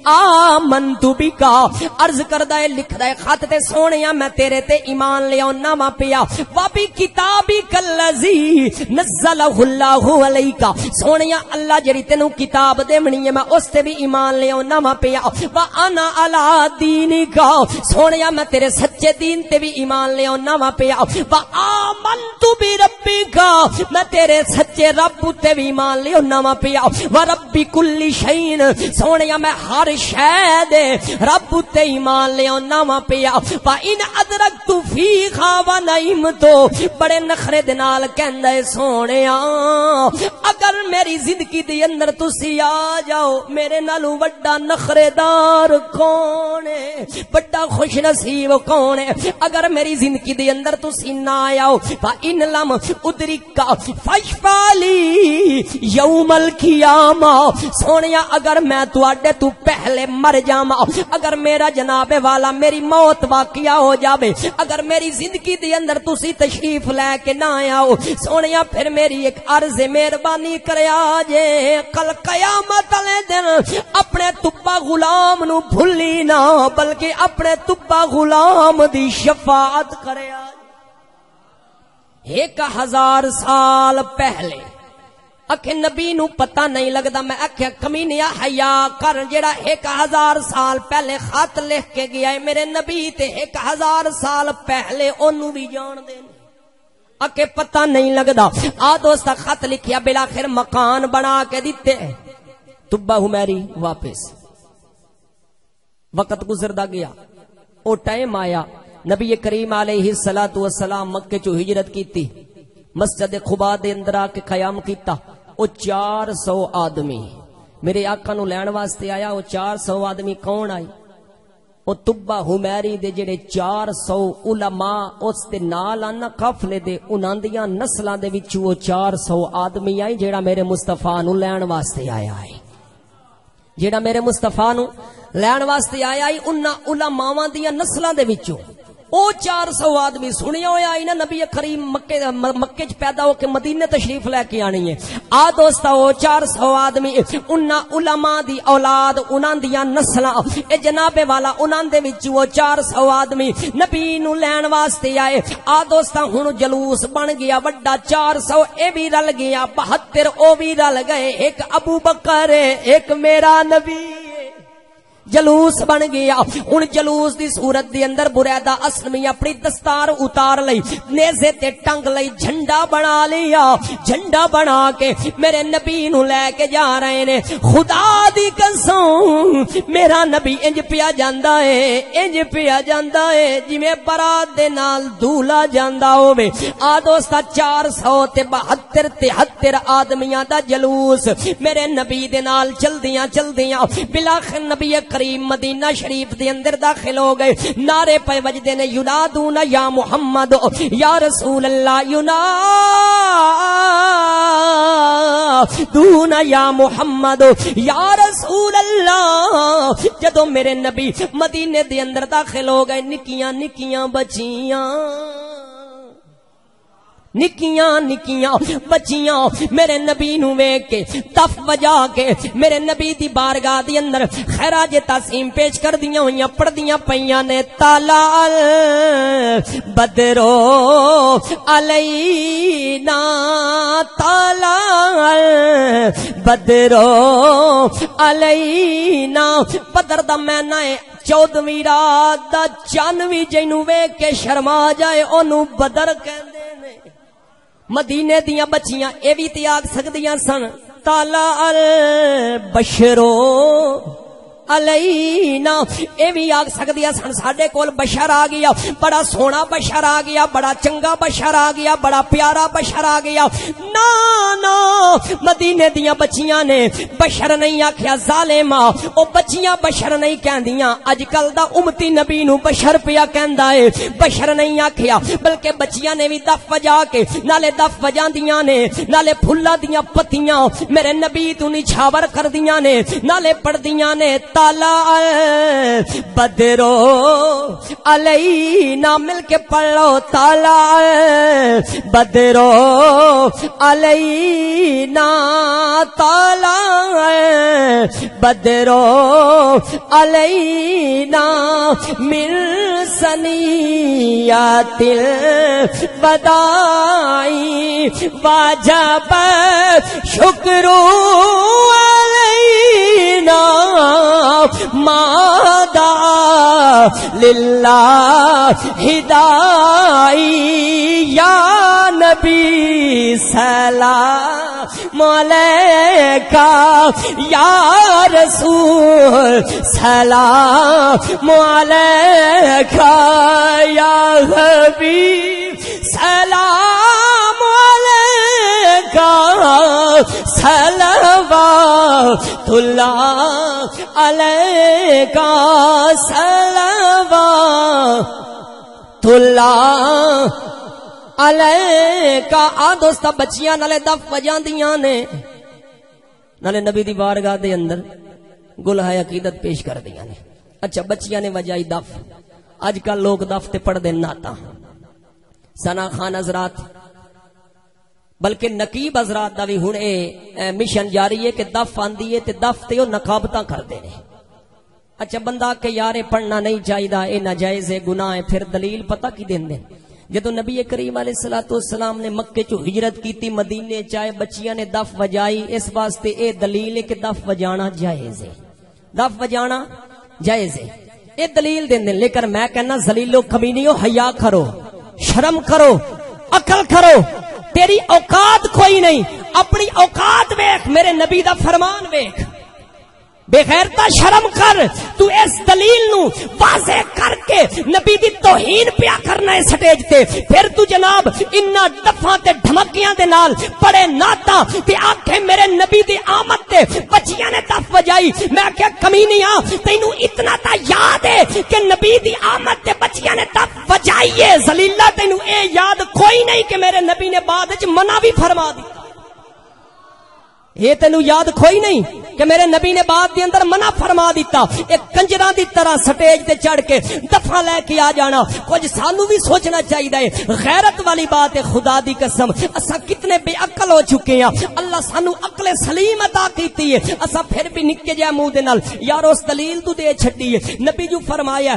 آمنت بکا عرض کردہ ہے لکھدا ہے خط تے سونیا میں تیرے تے ایمان لے اونا وا پیا وابی کتابی کلذی نزلہ اللہ علیکا سونیا اللہ جڑی تینوں کتاب دیونی ہے میں اس تے بھی ایمان لے اونا وا پیا وانا علی دینکا سونیا میں تیرے سچے دین تے بھی ایمان لے اونا وا پیا وآمنت بربکا میں تیرے سچے رب تے بھی ایمان لے اونا وا پیا ورب کل شیء سونیا میں ہر شے دے رب تے ایمان لے اونا وا پیا فإن ادرکت فیھا ونعمت بڑے نخرے دے نال کہندا اے سونیا اگر میری زندگی دے اندر تسی آ جاؤ میرے نالوں وڈا نخرے دار کون ہے بڑا خوش نصیب کون ہے اگر میری زندگی دے اندر تسی نہ آؤ فإن لم ادرکا فاشفالی یوم القیامہ سونیا اگر میں تواڈے تو پہلے مر جاواں اگر میرا جناب والا میری موت واقعہ ہو جاوے اگر میری زندگی دے اندر تسی تشریف لے کے نہ آؤ سونیا پھر میری ایک عرض مہربانی کریا جے کل قیامت والے دن اپنے تبا غلام نو بھلی نہ بلکہ اپنے تبا غلام دی شفاعت کریا 1000 سال پہلے اکھے نبی نو پتہ نہیں لگدا میں اکھے کمینیا حیا کر جڑا 1000 سال پہلے خط لکھ کے گیا ہے میرے نبی تے 1000 سال پہلے اونوں بھی جان دے اکھے پتہ نہیں لگدا دوستا خط لکھیا بالآخر مکان بنا کے دتے تبا حمیری واپس وقت گزردا گیا او ٹائم آیا نبی کریم علیہ الصلوۃ والسلام مکے چوں ہجرت کیتی مسجد قباء دے اندر آ کے قیام کیتا او 400 آدمی میرے آقا نو لین واسطے آیا او 400 آدمی کون آئی او تبا حمیری دے جڑے 400 علماء اس دے نال آنا قافلے دے انہاں دیاں نسلاں دے وچ او 400 آدمی آئی جیڑا میرے مصطفیٰ نو لین واسطے آیا ہے جیڑا میرے مصطفیٰ نو لین واسطے آیا ہے انہاں علماء دیاں نسلاں دے وچوں او 400 آدمی سنیا ہویا آئی نا نبی کریم مکے پیدا ہو کے مدینے تشریف لے کے آنی ہے آ دوستا او 400 آدمی انہاں علماء دی اولاد انہاں دیاں نسلاں اے جناب والا انہاں دے وچ وہ 400 آدمی نبی نو لین واسطے آئے آ دوستا ہن جلوس بن گیا بڑا 400 اے بھی رل گیا 72 او بھی رل گئے ایک ابو بکر ایک میرا نبی جلوس بن گیا ہن جلوس دی صورت دے اندر بریدہ اسلمی اپنی دستار اتار لئی نیزے تے ٹنگ لئی جھنڈا بنا لیا جھنڈا بنا کے میرے نبی نو لے کے جا رہے نے خدا دی قسم میرا نبی انج پیا جاندا ہے جویں برات دے نال دولا جاندا ہووے آ دوستا 400 تے 72 73 آدمیاں دا جلوس میرے نبی دے نال چلدیاں بلاخر نبی کریم مدینہ شریف دے اندر داخل ہو گئے نعرے پہ وجدے نے ینادون یا محمد یا رسول اللہ ینادون یا محمد یا رسول اللہ جدو میرے نبی مدینے دے اندر داخل ہو گئے نکیاں نکیاں بچیاں میرے نبی نو ویکھ کے تف وجا کے میرے نبی دی بارگاہ دی اندر خراج تعظیم پیش کر دیاں ہویاں پڑھدیاں پیاں نے طلع البدر علینا طلع البدر علینا بدر دا مہینہ ہے 14ویں رات دا چن وی جینوں ویکھ کے شرما جائے اونوں بدر کہندے نے مدینے دیاں بچیاں اے بھی تیاگ سکدیاں سن طلع البشر علینا اے بھی آگ سکدیاں سن ساڈے کول بشر آ گیا بڑا سونا بشر آ گیا بڑا چنگا بشر آ گیا بڑا پیارا بشر آ گیا نا مدینے دیاں بچیاں نے بشر نہیں آکھیا ظالما او بچیاں بشر نہیں کہندیاں اج کل دا امتی نبی نو بشر پیا کہندا اے بشر نہیں آکھیا بلکہ بچیاں نے بھی دف وجا کے نالے دف وجاندیاں نے نالے پھلاں دیاں پتیاں میرے نبی تو نچھاور کردیاں نے نالے پڑھدیاں نے طلع البدر علینا مل کے پڑھ لو طلع البدر علینا طلع البدر علینا من ثنیات الوداع واجب شکر علینا مادا للہ ہدائی یا نبی سلام علیکہ یا رسول سلام علیکہ یا حبیب سلام علیکہ صلوات اللہ علیکہ صلوات اللہ علیکہ آ دوستا بچیاں نالے دف وجاندیاں نے نالے نبی دی بارگاہ دے اندر گلہائے عقیدت پیش کر دیاں نے اچھا بچیاں نے وجائی دف اج کل لوگ دف تے پڑھ دے ناتا ثنا خان حضرات بلکہ نقیب حضرات دا بھی ہن اے مشن جاری ہے کہ دف آندی ہے تے دف تے او نقابتاں کردے نے اچھا بندہ کہ یارے پڑھنا نہیں چاہیدا اے ناجائز ہے گناہ ہے پھر دلیل پتہ کی دیندے جدو نبی کریم علیہ السلام نے مکے چو ہجرت کیتی مدینے چائے بچیاں نے دف وجائی اس واسطے اے دلیل ہے کہ دف وجانا جائز ہے دف وجانا جائز ہے اے دلیل دیندے لیکن میں کہنا ذلیلو کمینیو حیا کرو شرم کرو عقل کرو تیری اوقات کوئی نہیں اپنی اوقات ویکھ میرے نبی دا فرمان ویکھ بے غیرتا شرم کر تو اس دلیل نو واضح کر کے نبی دی توہین پیا کرنا ہے سٹیج تے پھر تو جناب انہا دفاں تے دھمکیاں دے نال پڑے ناتا تے آنکھیں میرے نبی دی آمد تے بچیاں نے دف وجائی میں کیا کمینیاں تینوں اتنا تا یاد ہے کہ نبی دی آمد تے بچیاں نے دف وجائیے ذلیلہ تینوں اے یاد کوئی نہیں کہ میرے نبی نے بعد وچ منع بھی فرما دی یہ تینو یاد کھوئی نہیں کہ میرے نبی نے بات دے اندر منع فرما دیتا ایک کنجراں دی طرح سٹیج تے چڑھ کے دفعہ لے کے آ جانا. کچھ سانو بھی سوچنا چاہیے. غیرت والی بات ہے. خدا دی قسم اسا کتنے بے عقل ہو چکے ہیں. اللہ سانو عقل سلیم عطا کیتی ہے. اسا پھر بھی نکے جے منہ دے نال یار اس دلیل تو دے چھڈی ہے. نبی جو فرمایا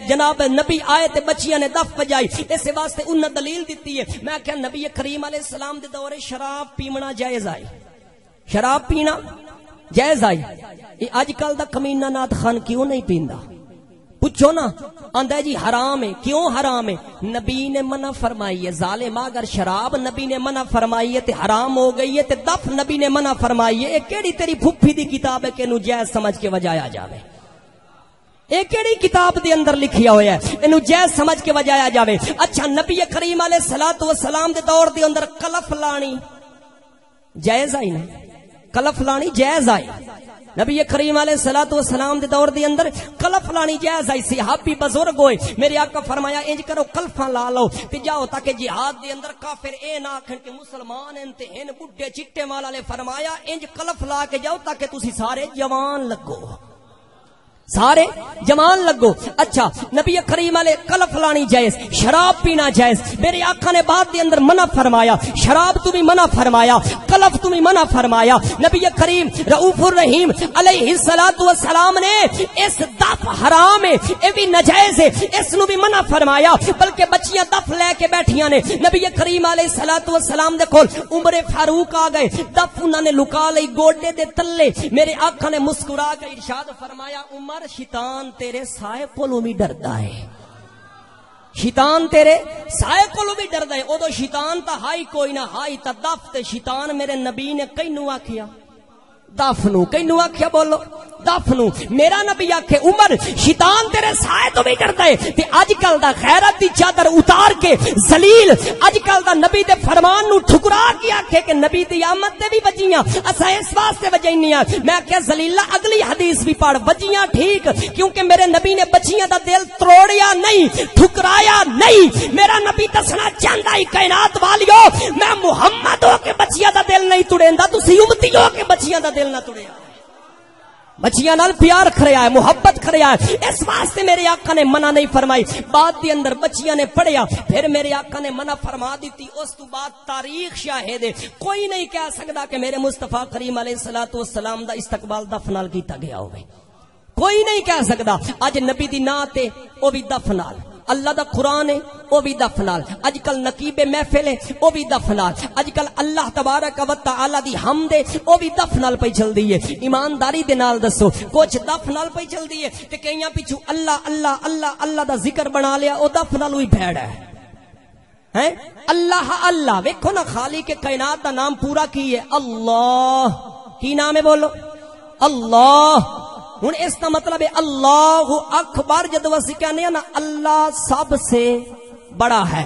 جناب نبی آئے تے بچیاں نے دف بجائی اس واسطے انہاں دلیل دیتی ہے. میں کہ نبی کریم علیہ السلام دے دور شراب پینا جائز آئی. شراب پینا جائز آئی. اج کل دا کمینہ نات خان کیوں نہیں پیندا؟ پوچھو نا. آندا جی حرام ہے. کیوں حرام ہے؟ نبی نے منع فرمائی ہے. ظالم اگر شراب نبی نے منع فرمائی ہے تے حرام ہو گئی ہے تے دف نبی نے منع فرمائی ہے. اے کیڑی تیری پھپھی دی کتاب ہے کہ نو جائز سمجھ کے وجایا جاوے؟ اے کیڑی کتاب دے اندر لکھیا ہویا ہے اینو جائز سمجھ کے وجایا جاوے؟ اچھا نبی کریم علیہ الصلوۃ والسلام دے دور دے اندر کلف لانی جائز آئی نا؟ کلف لانی جائز آئی. نبی کریم علیہ الصلوۃ والسلام دے دور دے اندر کلف لانی جائز آئی. صحابی بزرگ ہوئے میرے آقا فرمایا انج کرو کلفاں لا لو تے جاؤ تاکہ جہاد دے اندر کافر اے نہ آکھن کہ مسلمان ہیں تے ہن بڈھے چٹے والا نے فرمایا انج کلف لا کے جاؤ تاکہ تسی سارے جوان لگو. سارے جمان لگو. اچھا نبی کریم علیہ کلف لانی جائز. شراب پینا جائز. میرے آقا نے بات دے اندر منع فرمایا. شراب تو بھی منع فرمایا, کلف تو بھی منع فرمایا. نبی کریم رؤوف الرحیم علیہ الصلوۃ والسلام نے اس دف حرام ہے اے بھی ناجائز ہے اس نو بھی منع فرمایا. بلکہ بچیاں دف لے کے بیٹھیاں نے. نبی کریم علیہ الصلوۃ والسلام دے کول عمر فاروق آ گئے. دف انہاں نے لکا لئی گوڈے دے تلے. میرے آقا نے مسکرا کے ارشاد فرمایا عمر شیطان تیرے سائے کولوں بھی ڈردا ہے. شیطان تیرے سائے کولوں بھی ڈردا ہے. اودو شیطان تا ہائی کوئی نہ ہائی تا دف تے شیطان میرے نبی نے کینو آکھیا دف نو. کینو آکھیا بولو دف نو. میرا نبی آکھے عمر شیطان تیرے سائے تو بھی ڈردا ہے. تے اج کل دا غیرت دی چادر اتار کے ذلیل اج کل دا نبی دے فرمان نو ٹھکرا کے آکھے کہ نبی دی آمد تے بھی وجیاں اسا اس واسطے وجینیاں. میں کہ ذلیلا اگلی حدیث بھی پڑھ وجیاں ٹھیک کیونکہ میرے نبی نے بچیاں دا دل توڑیا نہیں ٹھکرایا نہیں. میرا نبی دسنا چاہندا ہے کائنات والیو میں محمد ہو کے بچیاں دا دل نہیں توڑیندا تسی امتی ہو کے بچیاں دا دل نہ توڑیا. بچیاں نال پیار کھڑیا ہے محبت کھڑیا ہے. اس واسطے میرے آقا نے منع نہیں فرمائی. بات دے اندر بچیاں نے پڑھیا پھر میرے آقا نے منع فرما دیتی. اس تو بعد تاریخ شاہد ہے. کوئی نہیں کہہ سکتا کہ میرے مصطفیٰ کریم علیہ الصلوۃ والسلام دا استقبال دف نال کیتا گیا ہوئے. کوئی نہیں کہہ سکتا. اج نبی دی نعت ہے او بھی دف نال. اللہ دا قرآن ہے او بھی دف نال. اج کل نقیب محفل ہے او بھی دف نال. اج کل اللہ تبارک و تعالی دی حمد ہے او بھی دف نال پئی چل دی ہے. ایمانداری دے نال دسو کچھ دف نال پئی چل دی ہے تے کئیاں پیچھے اللہ اللہ اللہ اللہ دا ذکر بنا لیا او دف نال ہوئی بھیڑ ہے. اللہ اللہ ویکھو نا خالق کائنات دا نام پورا کی ہے اللہ. کی نام ہے بولو اللہ. ہن اس کا مطلب ہے اللہ اکبر. جدو اسی کہنے نا اللہ سب سے بڑا ہے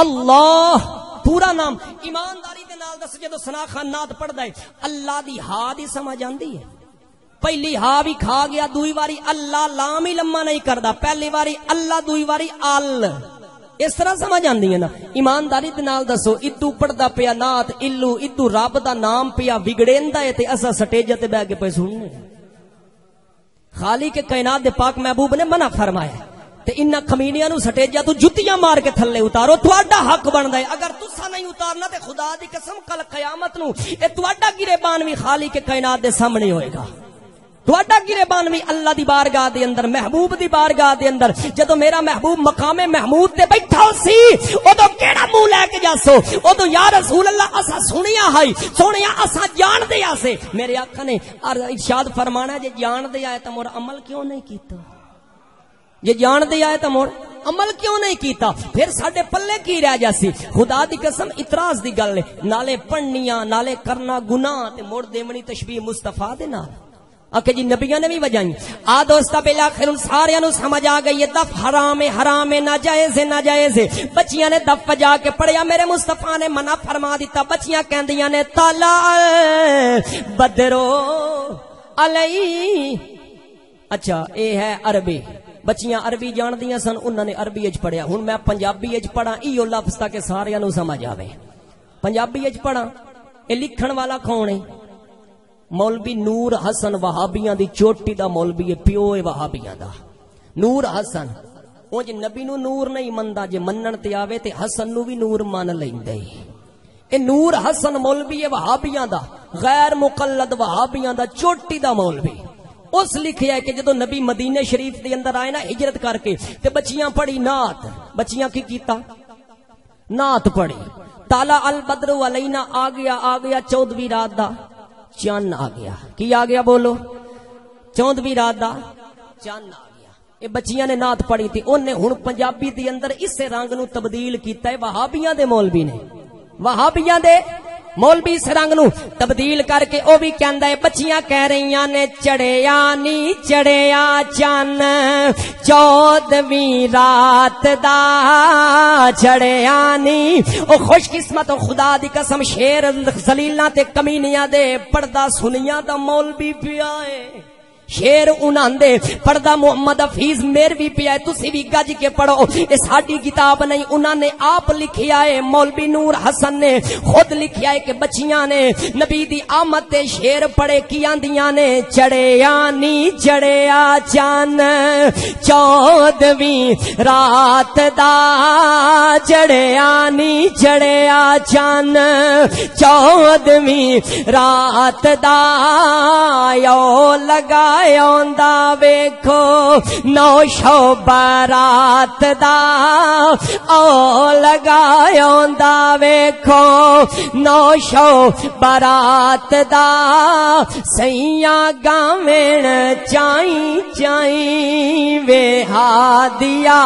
اللہ پورا نام. ایمانداری دے نال دس جدو ثنا خان نعت پڑھدا ہے اللہ دی ہا دی سمجھ آندی ہے. پہلی ہا بھی کھا گیا دوئی واری اللہ لام ہی لمما نہیں کردا. پہلی واری اللہ دوئی واری ال اس طرح سمجھ آندی ہے نا. ایمانداری دے نال دسو ادو پڑھدا پیا نعت الو ادو رب دا نام پیا بگڑیندا ہے تے اسا سٹیج تے بیٹھ کے پے سننے. خالق کائنات دے پاک محبوب نے منع فرمایا تے انہاں کمینیاں نو سٹیجاں تو جتیاں مار کے تھلے اتارو. تہاڈا حق بندا ہے. اگر تساں نہیں اتارنا تے خدا دی قسم کل قیامت نو اے تہاڈا گریبان وی خالق کائنات دے سامنے ہوئے گا. تہاڈا گریبان وی اللہ دی بارگاہ دے اندر محبوب دی بارگاہ دے اندر. جدو میرا محبوب مقام محمود تے بیٹھا سی اودو کیڑا منہ لے کے جاسو اودو یا رسول اللہ اسا سنیا ہائی سونیا اسا جان دے آسے. میرے آقا نے ارشاد فرمانا جے جان دے آئے تو مور عمل کیوں نہیں کیتا. جے جان دے آئے تو مور عمل کیوں نہیں کیتا. پھر ساڈے پلے کی رہ جاسی. خدا دی قسم اعتراض دی گل ہے. نالے پڑھنیاں نالے کرنا گناہ تے مڑ دیونی تشبیہ مصطفیٰ دے نال. آکے جی نبیوں نے بھی وجائیں. دوستا بالآخر ان سارے نو سمجھ آ گئی. دف حرام ہے حرام ہے ناجائز ہے ناجائز ہے. بچیاں نے دف بجا کے پڑھیا. میرے مصطفیٰ نے منع فرما دیتا. بچیاں کہندیاں نے طلع بدرو علی. اچھا اے ہے عربی. بچیاں عربی جان دیاں سن انہوں نے عربی اچ پڑھیا. ہن میں پنجابی اچ پڑھا ایو لفظ تاکہ سارے نو سمجھ آوے. پنجابی اچ پڑھا اے لکھن والا کون ہے مولوی نور حسن وہابیاں دی چوٹی دا مولوی ہے، پیو ہے وہابیاں دا نور حسن. او جے نبی نو نور نہیں مندا، جے منن تے آوے تے حسن نو بھی نور مان لیندے. اے نور حسن مولوی ہے وہابیاں دا، غیر مقلد وہابیاں دا چوٹی دا مولوی. اس لکھیا ہے کہ جدو نبی مدینے شریف دے اندر آئے نا ہجرت کر کے تے بچیاں پڑھی نعت. بچیاں کی کیتا؟ نعت پڑھی. تالا البدر علینا آ گیا 14ویں رات دا چان آ گیا. کی آ گیا بولو؟ 14ویں رات دا چان آ گیا. یہ بچیاں نے نعت پڑھی تھی. انہیں ہن پنجابی دے اندر اس رنگ نو تبدیل کیتا ہے وہابیاں دے مولوی نے. وہابیاں دے مولوی اس رنگ نو تبدیل کر کے او بھی کہندا ہے بچیاں کہہ رہیاں نے چڑھیا نی چڑھیا چان 14ویں رات دا چڑھیا نی. او خوش قسمت او خدا دی قسم شیر ذلیلاں تے کمینیاں دے پردہ سنیاں دا مولوی پیا ہے. شیر انہاں دے پردہ محمد حفیظ میروی پیا ہے. تسی بھی گج کے پڑھو، یہ ساڈی کتاب نہیں، انہاں نے آپ لکھیا ہے. مولوی نور حسن نے خود لکھیا ہے کہ بچیاں نے نبی دی آمد تے شیر پڑھے کی آندیاں نے چڑھیا نی چڑھیا چان 14ویں رات دا چڑھیا نی چڑھیا چان 14ویں رات دا یو لگا ویکھو 900 برات دا او لگایا ویکھو 900 برات دا سیاں گاویں چائیں چائیں وے ہادیا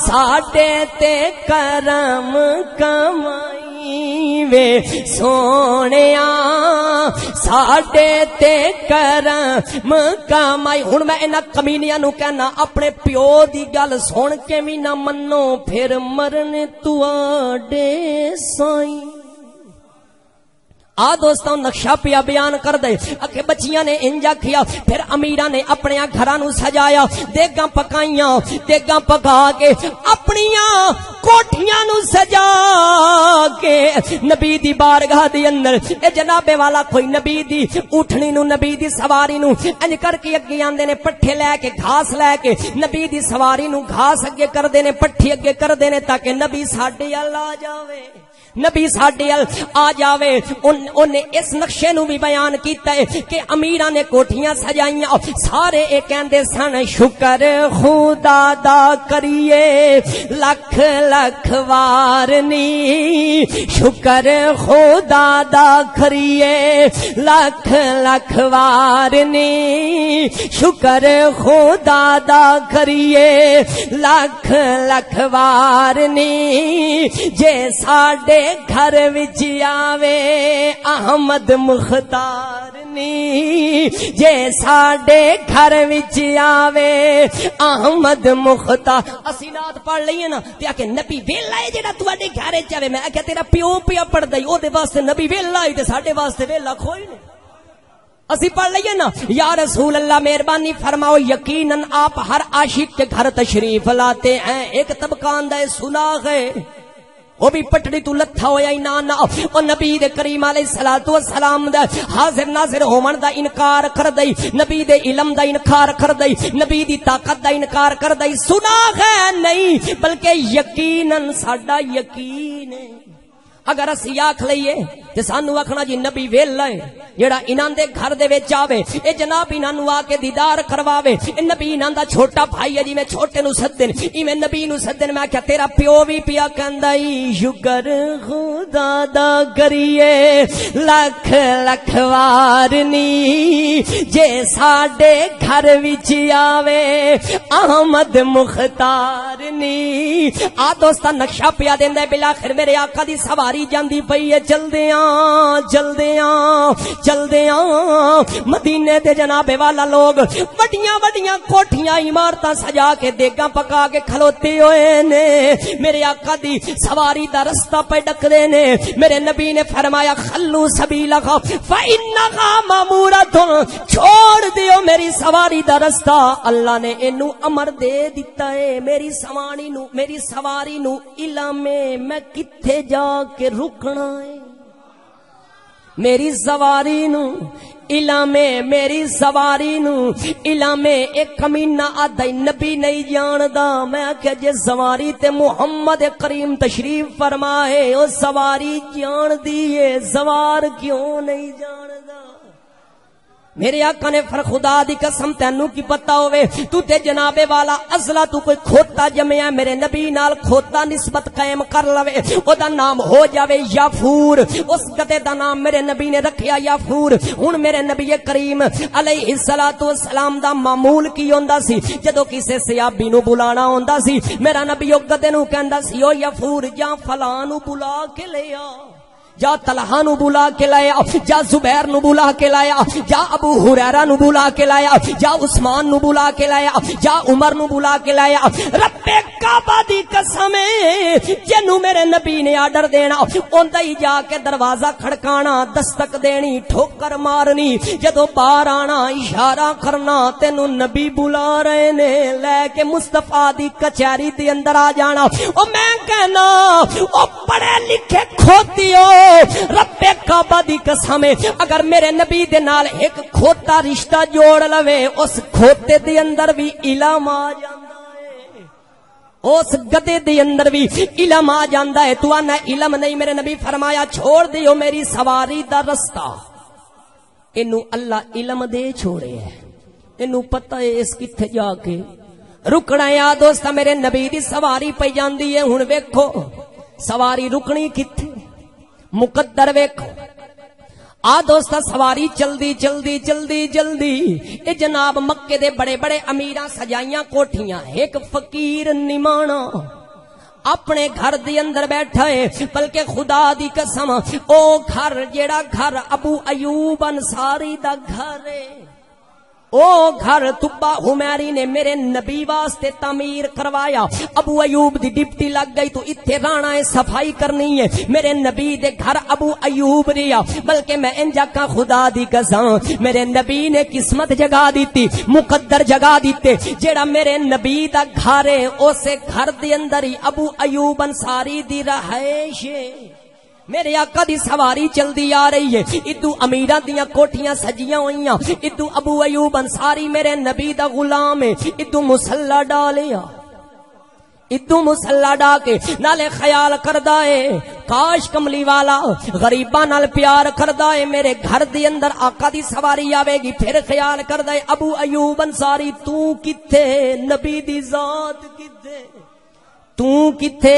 ساڈے تے کرم کمائی وے سونیا ساڈے تے کرم کمائی. ہن میں انہاں کمینیاں نو کہنا اپنے پیو دی گل سن کے بھی نہ منو پھر مرنے تواڈے سائیں. دوستاں نقشہ پیا بیان کر دے کہ بچیاں نے انجا کیا. پھر امیراں نے اپنے گھراں نو سجایا، دیگاں پکائیاں، دیگاں پکا کے اپنیاں کوٹھیاں نو سجا کے نبی دی بارگاہ دی اندر اے جناب والا کوئی نبی دی اٹھنی نو نبی دی سواری نو انج کر کے اگے آندے نے پٹھے لے کے گھاس لے کے نبی دی سواری نو گھاس اگے کر دے نے پٹھی اگے کر دے نے تاکہ نبی ساڈے ال آ جاوے. نبی ساڈے ال آ جاوے. انہیں اس نقشے نو بھی بیان کیتا ہے کہ امیراں نے کوٹھیاں سجائیاں سارے اے کہندے سن شکر خدا دا کریے لکھ لکھ وار نی شکر خدا دا کریے لکھ لکھ وار نی شکر خدا دا کریے لکھ لکھ وار نی جے ساڈے گھر وچ آوے احمد مختار نی جے ساڈے گھر وچ آوے احمد مختار. اسی نعت پڑھ لئیے نا تے آ کے نبی ویلا ہے جڑا تواڈے گھر وچ آوے. میں کہ تیرا پیو پیا پڑھدا اے او دے واسطے نبی ویلا ہے تے ساڈے واسطے ویلا کوئی نہیں. اسی پڑھ لئیے نا یا رسول اللہ مہربانی فرماؤ یقیناً آپ ہر عاشق کے گھر تشریف لاتے ہیں. ایک طبقہ آندا ہے سناغ ہے وہ بھی پٹڑی تو لتھا ہویا ہی نانا اور نبی دے کریم علیہ الصلوۃ والسلام دا حاضر ناظر ہون دا انکار کر دئی نبی دے علم دا انکار کر دئی نبی دی طاقت دا انکار کر دئی. سنا ہے نہیں بلکہ یقیناً ساڈا یقین ہے. اگر اسی آکھ لئیے تے سانو آکھنا جی نبی ویلا ہے جڑا انہاں دے گھر دے وچ آوے اے جناب انہاں نو آ کے دیدار کرواوے. اے نبی انہاں دا چھوٹا بھائی ہے جی میں چھوٹے نو سدن ایویں نبی نو سدن. میں کہیا تیرا پیو بھی پیا کہندا ای شکر خدا دا کریے لکھ لکھ وار نی جے ساڈے گھر وچ آوے احمد مختار نی. دوستا نقشہ پیا دیندا ہے بالآخر میرے آقا دی سواری جاندی پئی ہے. چلدیاں مدینے دے جناب والا لوگ وڈیاں وڈیاں کوٹھیاں عمارتاں سجا کے دیگاں پکا کے کھلوتے ہوئے نے. میرے آقا دی سواری دا رستہ پہ ڈکدے نے. میرے نبی نے فرمایا خلو سبیلھا فانھا مامورۃ چھوڑ دیو میری سواری دا رستہ. اللہ نے اینو امر دے دتا ہے میری سواری نو علم میں کتھے جا کے رکنا ہے. میری سواری نو علامے میری سواری نو علامے ایک کمینہ آدھائی نبی نہیں جاندا. میں کہ جے سواری تے محمد کریم تشریف فرمائے او سواری جان دیئے سوار کیوں نہیں جاندا. میرے آقا نے فر خدا دی قسم تینوں کی پتہ ہوئے تو تے جناب والا ازلا تو کوئی کھوتا جمعہ میرے نبی نال کھوتا نسبت قائم کر لوے او دا نام ہو جاوے یافور. اس گدے دا نام میرے نبی نے رکھیا یافور. ہن میرے نبی کریم علیہ الصلوۃ والسلام دا معمول کی ہوندا سی جدوں کسے صحابی نو بلانا ہوندا سی میرا نبی او گدے نو کہندا سی او یافور جا فلاں نو بلا کے لے آ, جا طلحہ نو بلا کے لایا, جا زبیر نو بلا کے لایا, جا ابو ہریرہ نو بلا کے لایا, جا عثمان نو بلا کے لایا, جا عمر نو بلا کے لایا. رب کعبہ دی قسم جنوں میرے نبی نے آرڈر دینا اوندا ہی جا کے دروازہ کھڑکانا, دستک دینی, ٹھوکر مارنی, جدوں باہر آنا اشارہ کرنا تینوں نبی بلا رہے نے, لے کے مصطفیٰ دی کچہری دے اندر آ جانا. او میں کہنا او پڑھے لکھے کھوتیو رب کعبہ دی قسم اگر میرے نبی دے نال ایک کھوتا رشتہ جوڑ لوے اس کھوتے دے اندر بھی علم آ جاندا ہے, اس گدے دے اندر بھی علم آ جاندا ہے. تو انا علم نہیں, میرے نبی فرمایا چھوڑ دیو میری سواری دا رستہ. اینو اللہ علم دے چھوڑے ہے, اینو پتہ ہے اس کتھے جا کے رکنا ہے. آ دوستا میرے نبی دی سواری پئی جاندی ہے. ہن ویکھو سواری رکنی کتھے مقدر ویکھو. آ دوستا سواری چلدی چلدی چلدی چلدی اے جناب مکے دے بڑے بڑے امیراں سجائیاں کوٹھیاں, ایک فقیر نمانا اپنے گھر دی اندر بیٹھا ہے. بلکہ خدا دی قسم او گھر جیڑا گھر ابو ایوب انصاری دا گھر ہے او گھر تبا حمیری نے میرے نبی واسطے تعمیر کروایا. ابو ایوب دی ڈپٹی لگ گئی تو اتھے رانا ہے صفائی کرنی ہے. میرے نبی دے گھر ابو ایوب ریا, بلکہ میں انجا کا خدا دی قسم میرے نبی نے قسمت جگا دیتی, مقدر جگا دیتے. جیڑا میرے نبی دا گھر ہے اسے گھر دے اندر ہی ابو ایوب انصاری دی رہائش ہے. میرے آقا دی سواری چل دی آ رہی ہے, ادو امیرہ دیاں کوٹھیاں سجیاں ہوئیاں, ادو ابو ایوب انصاری میرے نبی دا غلام ہے, ادو مسلح ڈالیا, ادو مسلح ڈا کے نالے خیال کردا ہے کاش کملی والا غریباں نال پیار کردا ہے میرے گھر دی اندر آقا دی سواری آوے گی. پھر خیال کردا ہے ابو ایوب انصاری تو کتھے, نبی دی ذات کتھے, تو کتھے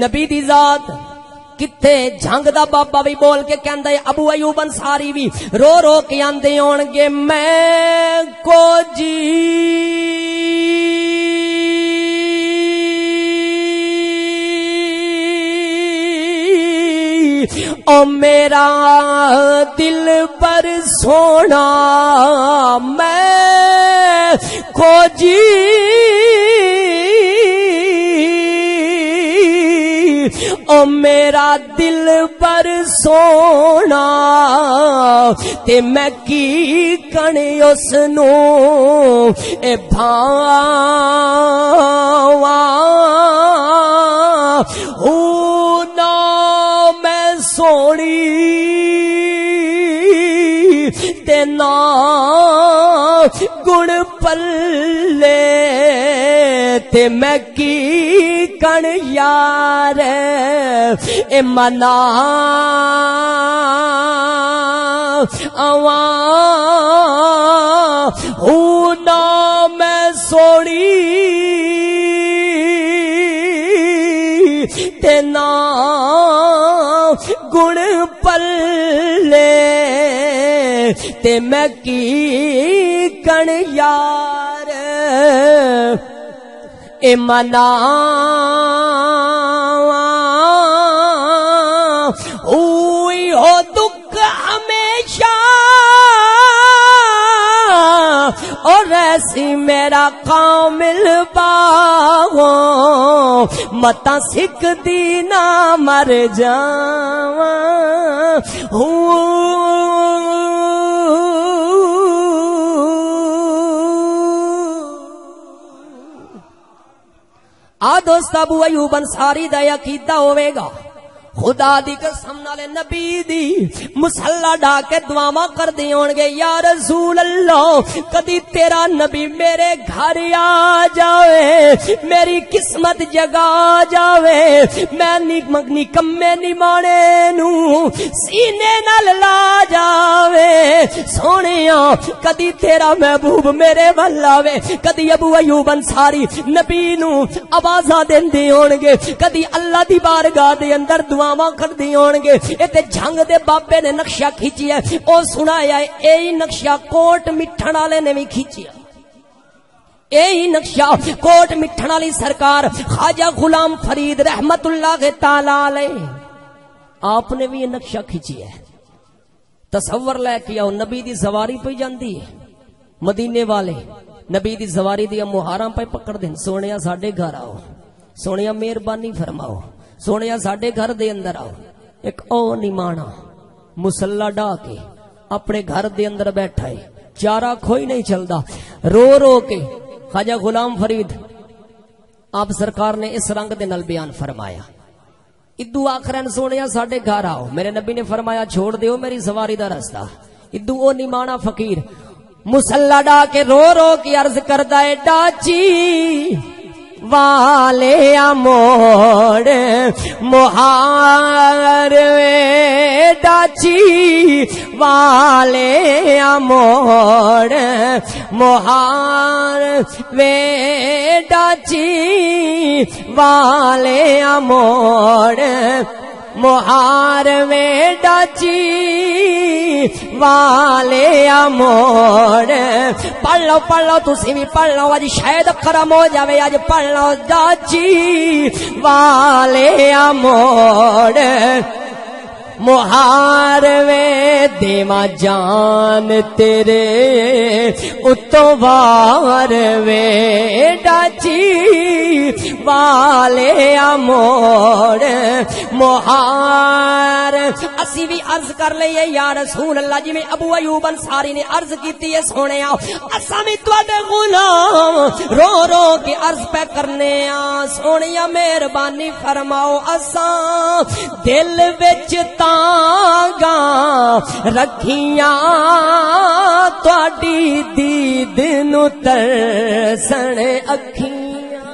نبی دی ذات کتھے. جھنگ دا بابا بھی بول کے کہندا ہے ابو ایوب انصاری بھی رو رو کے آندے ہون گے میں کو جی او میرا دل پر سونا میں کو جی او میرا دل پر سونا تے میں کی کنے اس نو اے بھاواں او نا میں سونی تے نا گن پلے تے میں کی کن یار اے منا اواں او نا میں سونی تے نا گن پلے تے میں کی کن یار اے منا ہوئی ہو دکھ ہمیشہ اور ایسی میرا کامل باغوں متا سکھ دینا مر جاواں آ دوست ابو ایوب انصاری دا عقیدہ ہوئے گا خدا دی قسم نال نبی دی مصلا ڈا کے دعاواں کردے ہون گے یا رسول اللہ کدی تیرا نبی میرے گھر آ جاوے میری قسمت جگا جاوے میں نکمے نمانے نو سینے نال لا جاوے سونیا کدی تیرا محبوب میرے ول آوے کدی ابو ایوب انصاری نبی نو آوازاں دیندے ہون گے کدی اللہ دی بارگاہ دے اندر دعاواں کردے ہون گے اے تے جنگ دے بابے نے نقشہ کھچیا او سنایا اے نقشہ کوٹ مٹھن والے نے بھی کھچیا اے نقشہ کوٹ مٹھن والی سرکار خواجہ غلام فرید رحمت اللہ تعالی علیہ آپ نے بھی یہ نقشہ کھچیا ہے تصور لے کے آؤ نبی دی سواری پہ جاندی ہے مدینے والے نبی دی سواری دی مہاراں پہ پکڑ دین سونیا ساڈے گھر آؤ سونیا مہربانی فرماؤ سونیا ساڈے گھر دے اندر آؤ ایک او نمانا مسلح ڈا کے اپنے گھر دے اندر بیٹھا ہے چارہ کوئی نہیں چلدا رو رو کے خواجہ غلام فرید آپ سرکار نے اس رنگ دے نال بیان فرمایا ادو آخرین سونیا ساڈے گھر آؤ میرے نبی نے فرمایا چھوڑ دیو میری سواری دا رستہ ادو او نمانا فقیر مسلح ڈا کے رو رو کے عرض کردا ہے ڈاچی والے موڑ مہار وے ڈاچی والے موڑ مہار وے ڈاچی والے موڑ مہار وے ڈاچی والے موڑ پڑھ لو تسی بھی پڑھ لو اج شاید کرم ہو جاوے اج پڑھ لو ڈاچی والے موڑ مہار وے دیواں جان تیرے اتو وار وے ڈاچی والے موڑ مہار اسی بھی عرض کر لئیے یا رسول اللہ جی میں ابو ایوب انصاری نے عرض کیتی ہے سونے اساں بھی تواڈے غلام رو رو کے عرض پہ کرنے سونیا مہربانی فرماؤ اساں دل وچ گا رکھیاں تواڈی دید نو ترسن اکھیاں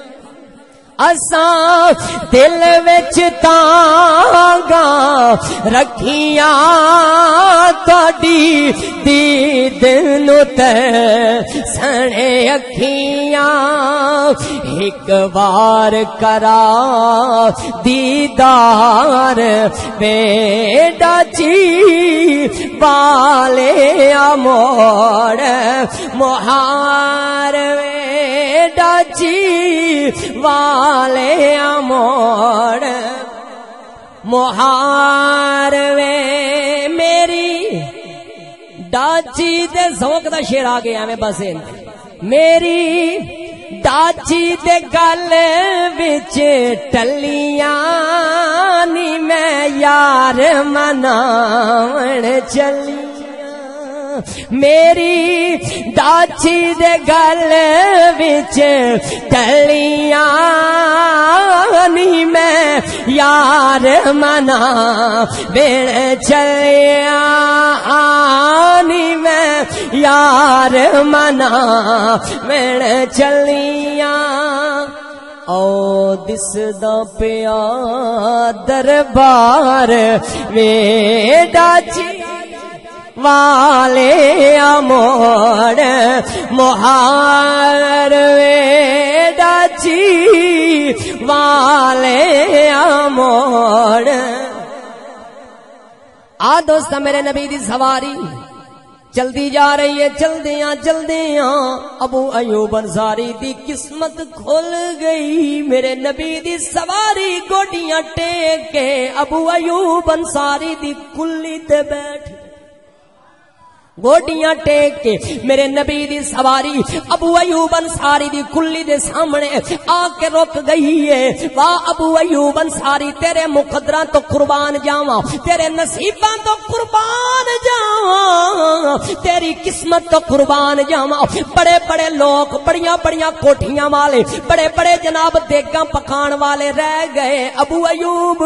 اساں دل وچ تانگا رکھیاں تواڈی دید نو ترسن اکھیاں ایک بار کرا دیدار وے ڈاچی والے موڑ مہار وے ڈاچی والے موڑ مہار وے میری ڈاچی دے ذوق دا شعر آ گیا میں بس میری ڈاچی دے گل وچ ٹلیاں نی میں یار مناون چلیاں میری ڈاچی دے گل وچ ٹلیاں نی میں یار مناون چلیاں نی میں یار مناون چلیاں او دسدا پیا دربار وے ڈاچی والے موڑ مہار وے ڈاچی والے موڑ دوست میرے نبی دی سواری چلدی جا رہی ہے چلدیاں ابو ایوب انصاری دی قسمت کھل گئی میرے نبی دی سواری گوڈیاں ٹیک کے ابو ایوب انصاری دی کلی تے بیٹھ گوڈیاں ٹیک کے میرے نبی دی سواری ابو ایوب انصاری دی کلی دے سامنے آ کے رک گئی ہے. واہ ابو ایوب انصاری تیرے مقدراں تو قربان جاواں، تیرے نصیباں تو قربان جاواں، تیری قسمت تو قربان جاواں. بڑے بڑے لوگ بڑیاں بڑیاں کوٹھیاں والے بڑے بڑے جناب دیگاں پکان والے رہ گئے. ابو ایوب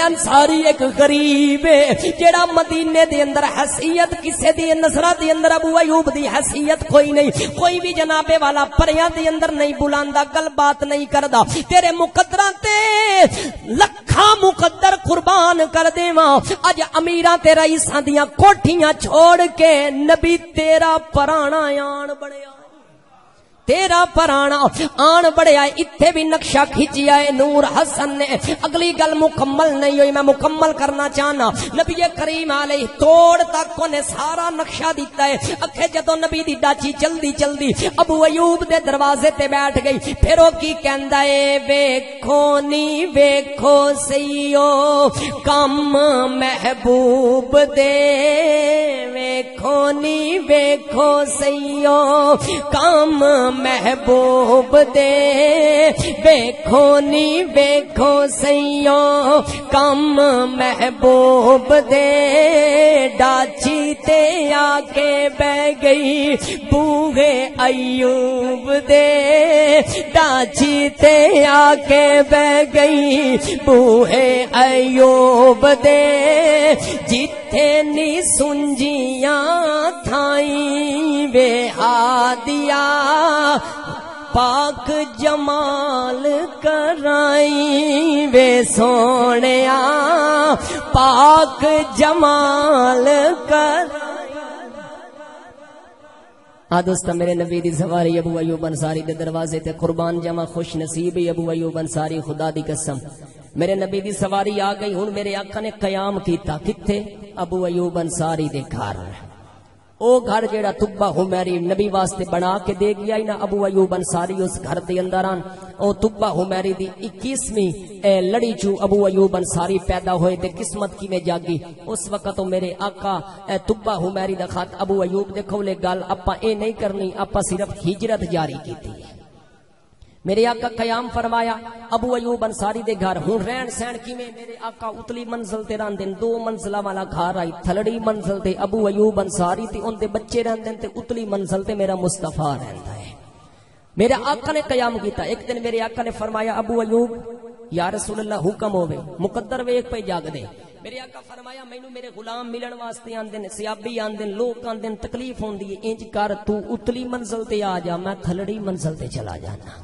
انصاری ایک غریب ہے جیڑا مدینے دے اندر حیثیت کسے دی نظرہ دے اندر ابو ایوب دی حیثیت کوئی نہیں، کوئی بھی جنابے والا پریاں دے اندر نہیں بلاندا، گل بات نہیں کردا. تیرے مقدراں تے لکھاں مقدر قربان کر دیواں. اج امیراں تے رئیساں دیاں کوٹھیاں چھوڑ کے نبی تیرا پرانا آن بڑیا، تیرا پرانا آن بڑیا. اتھے بھی نقشہ کھچیا ہے نور حسن نے. اگلی گل مکمل نہیں ہوئی، میں مکمل کرنا چاہنا. نبی کریم علیہ توڑ تک نے سارا نقشہ دیتا ہے. اکھے جدو نبی دی ڈاچی جلدی جلدی ابو ایوب دے دروازے تے بیٹھ گئی. پھر او کی کہندا ہے ویکھو نی ویکھو سیو کم محبوب دے، ویکھو نی ویکھو سیو کم محبوب دے، ویکھو نی ویکھو سیوں کم محبوب دے. ڈاچی تے آ کے بہ گئی بوہے ایوب دے، ڈاچی تے آ کے بہ گئی بوہے ایوب دے. جتھے نی سنجیاں تھائیں وے ہادیا پاک جمال کرائی وے سونیا پاک جمال کرائی. دوست میرے نبی دی سواری ابو ایوب انصاری دے دروازے تے قربان جمع خوش نصیب ابو ایوب انصاری. خدا دی قسم میرے نبی دی سواری آ گئی. ہن میرے آقا نے قیام کیتا کتھے؟ ابو ایوب انصاری دے گھر. او گھر جیڑا تبا حمیری نبی واسطے بنا کے دے گیا نا ابو ایوب انصاری اس گھر دے اندر آن. او تبا حمیری دی 21ویں لڑی چو ابو ایوب انصاری پیدا ہوئے تے قسمت کی میں جاگی. اس وقت میرے آقا تبا حمیری دا خط ابو ایوب دیکھو لے گل اپا اے نہیں کرنی، اپا صرف ہجرت جاری کی تھی. میرے آقا قیام فرمایا ابو ایوب انصاری دے گھر. ہن رہن سہن کیویں؟ میرے آقا اتلی منزل تے رہندے، 2 منزلہ والا گھر آئی. تھلڑی منزل تے ابو ایوب انصاری تے ان دے بچے رہندے تے اتلی منزل تے میرا مصطفیٰ رہندا ہے. میرے آقا نے قیام کیتا. ایک دن میرے آقا نے فرمایا ابو ایوب یا رسول اللہ حکم ہوے، مقدر ویکھ پہ جاگ دے. میرے آقا فرمایا مینوں میرے غلام ملن واسطے آندے نے، سیابی آندے، لوگ آندے، تکلیف ہوندی ہے. انج کر تو اتلی منزل تے آ جا، میں تھلڑی منزل تے چلا جانا.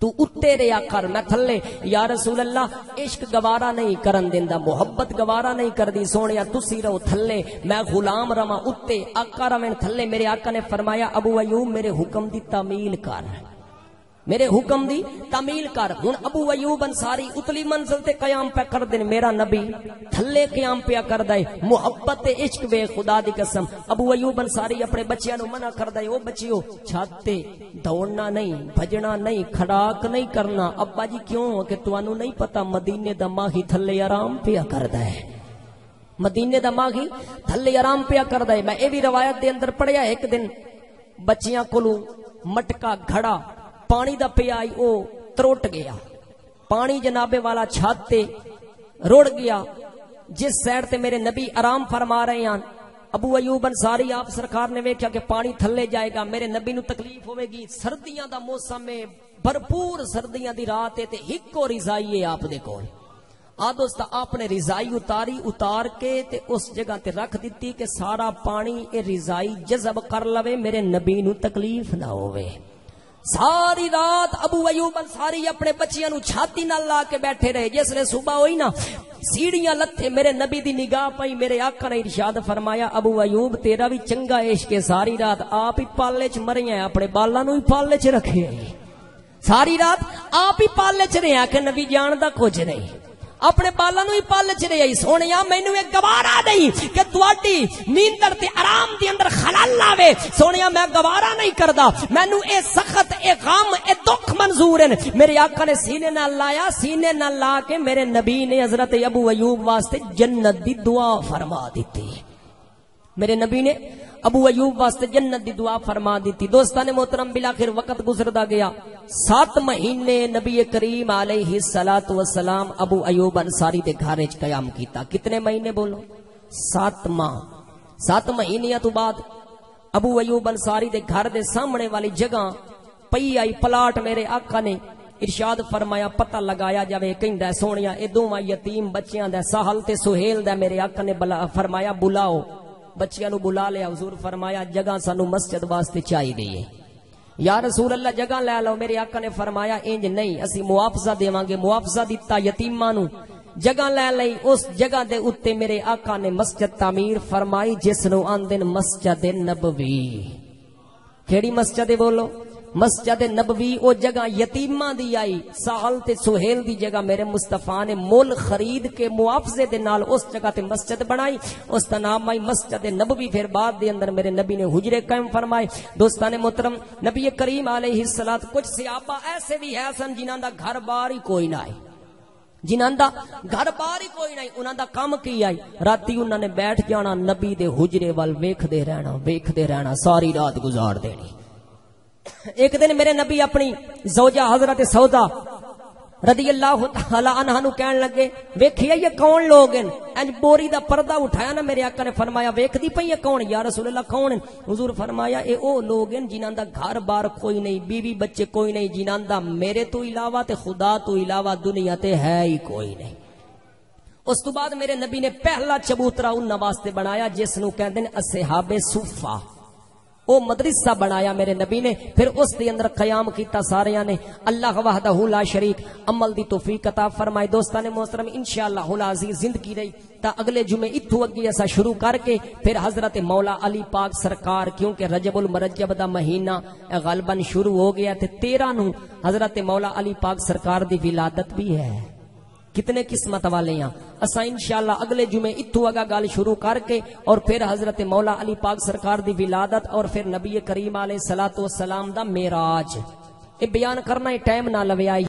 تو اتے ریا کر، میں تھلے. یا رسول اللہ عشق گوارا نہیں کرن دیندا، محبت گوارا نہیں کردی سونیا، تسی رہو تھلے، میں غلام رواں اتے، آقا رویں تھلے. میرے آقا نے فرمایا ابو ایوب میرے حکم دی تعمیل کر، میرے حکم دی تعمیل کر. ہن ابو ایوب انصاری اتلی منزل تے قیام پہ کر دین، میرا نبی تھلے قیام پہ کردا ہے. محبت تے عشق بے خدا دی قسم ابو ایوب انصاری اپنے بچیاں نو منع کردا ہے، او بچیو چھت تے دوڑنا نہیں، بھجنا نہیں، کھڑاک نہیں کرنا. ابا جی کیوں؟ کہ تانوں نہیں پتا مدینے دا ماہی تھلے آرام پیا کردا ہے، مدینے دا ماہی تھلے آرام پیا کردا ہے. میں اے بھی روایت دے اندر پڑھیا ایک دن بچیاں کولوں مٹکا گھڑا پانی دا پیائی او تروٹ گیا، پانی جنابے والا چھت تے روڑ گیا. جس سائڈ تے میرے نبی آرام فرما رہے ہیں ابو ایوب انصاری آپ سرکار نے ویکھیا کہ پانی تھلے جائے گا، میرے نبی نو تکلیف ہوے گی. سردیاں دا موسم ہے، بھرپور سردیاں دی رات ہے تے ہکو رضائی ہے آپ دے کول. دوست آپ نے رضائی اتار کے تے اس جگہ تے رکھ دیتی کہ سارا پانی اے رضائی جذب کر لوے، میرے نبی نو تکلیف نہ ہوے. ساری رات ابو ایوب انصاری اپنے بچیاں نو چھاتی نال لا کے بیٹھے رہے. جس نے صبح ہوئی نا سیڑیاں لتھے، میرے نبی دی نگاہ پئی، میرے آقا نے ارشاد فرمایا ابو ایوب تیرا بھی چنگا عشق ہے، ساری رات آپ ہی پالے چ مریا، اپنے بالاں نو ہی پالے چ رکھے، ساری رات آپ ہی پالے چ رہے کہ نبی جان دا کچھ نہیں، اپنے بالاں نو ہی پالے چ رہے. سونیا مینوں ایک گوارا نہیں کہ تواڈی نیندر تے آرام دی اندر خلل آوے. سونیا میں گوارا نہیں کردا، مینوں اے سخت، اے غم، اے دکھ منظور ہیں. میرے آقا نے سینے نال لایا، سینے نال لا کے میرے نبی نے حضرت ابو ایوب واسطے جنت دی دعا فرما دیتی. میرے نبی نے ابو ایوب واسطے جنت دی دعا فرما دیتی. دوستان محترم بالآخر وقت گزردا گیا. 7 مہینے نبی کریم علیہ الصلوۃ والسلام ابو ایوب انصاری دے گھر وچ قیام کیتا. کتنے مہینے بولو؟ 7 ماہ. 7 مہینیاں تو بعد ابو ایوب انصاری دے گھر دے سامنے والی جگہ پئی آئی پلاٹ میرے آقا نے ارشاد فرمایا پتہ لگایا جاوے. کہندا ہے سونیا اے دوواں یتیم بچیاں دا سہل تے سہیل دا میرے آقا نے فرمایا بلاؤ. بچیاں نو بلا لیا. حضور فرمایا جگہ سانو مسجد واسطے چاہیے ہے. یا رسول اللہ جگہ لے لو. میرے آقا نے فرمایا انج نہیں اسی معاوضہ دیواں گے. معاوضہ دتا یتیماں نو. جگہ لے لئی. اس جگہ دے اوتے میرے آقا نے مسجد تعمیر فرمائی جس نو آندن مسجد نبوی. کیڑی مسجد بولو؟ مسجد نبوی. او جگہ یتیماں دی آئی. سہل تے سہیل دی جگہ میرے مصطفیٰ نے مول خرید کے معاوضے دے نال اس جگہ تے مسجد بنائی. اس دا نام آئی مسجد نبوی. پھر بعد دے اندر میرے نبی نے حجرے قائم فرمائے. دوستان محترم نبی کریم علیہ الصلوۃ کچھ صحابہ ایسے بھی ہے سن جنہاں دا گھر بار ہی کوئی نہ ہے. جنہاں دا گھر بار ہی کوئی نہیں. انہاں دا کام کی آئی راتی انہاں نے بیٹھ جانا نبی دے حجرے وال ویکھدے رہنا ساری رات گزار دینی. ایک دن میرے نبی اپنی زوجہ حضرت سودا رضی اللہ تعالی عنہا نو کہن لگے ویکھیا یہ کون لوگ ہیں؟ انج بوری دا پردہ اٹھایا نا میرے آقا نے فرمایا ویکھدی پئی ہے کون؟ یا رسول اللہ کون ہیں؟ حضور فرمایا اے او لوگ ہیں جنہاں دا گھر بار کوئی نہیں بیوی بچے کوئی نہیں جنہاں دا میرے تو علاوہ تے خدا تو علاوہ دنیا تے ہے ہی کوئی نہیں. اس تو بعد میرے نبی نے پہلا چبوترا انہاں واسطے بنایا جس نو کہندے نے اصحاب صفہ. او مدرسہ بنایا میرے نبی نے. پھر اس دے اندر قیام کیتا ساریاں نے. اللہ وحدہ لا شریک عمل دی توفیق عطا فرمائے. دوستان محترم انشاءاللہ العزیز زندگی رہی تا اگلے جمعے اتھو اگے ایسا شروع کر کے پھر حضرت مولا علی پاک سرکار کیونکہ رجب المرجب دا مہینہ غالباً شروع ہو گیا تے 13 نو حضرت مولا علی پاک سرکار دی ولادت بھی ہے. کتنے قسمت والے ہیں. اسا انشاءاللہ اگلے جمعے اتھو اگا گل شروع کر کے اور پھر حضرت مولا علی پاک سرکار دی ولادت اور پھر نبی کریم علیہ الصلوۃ والسلام دا معراج اے بیان کرنا ٹائم نہ لوے آئی.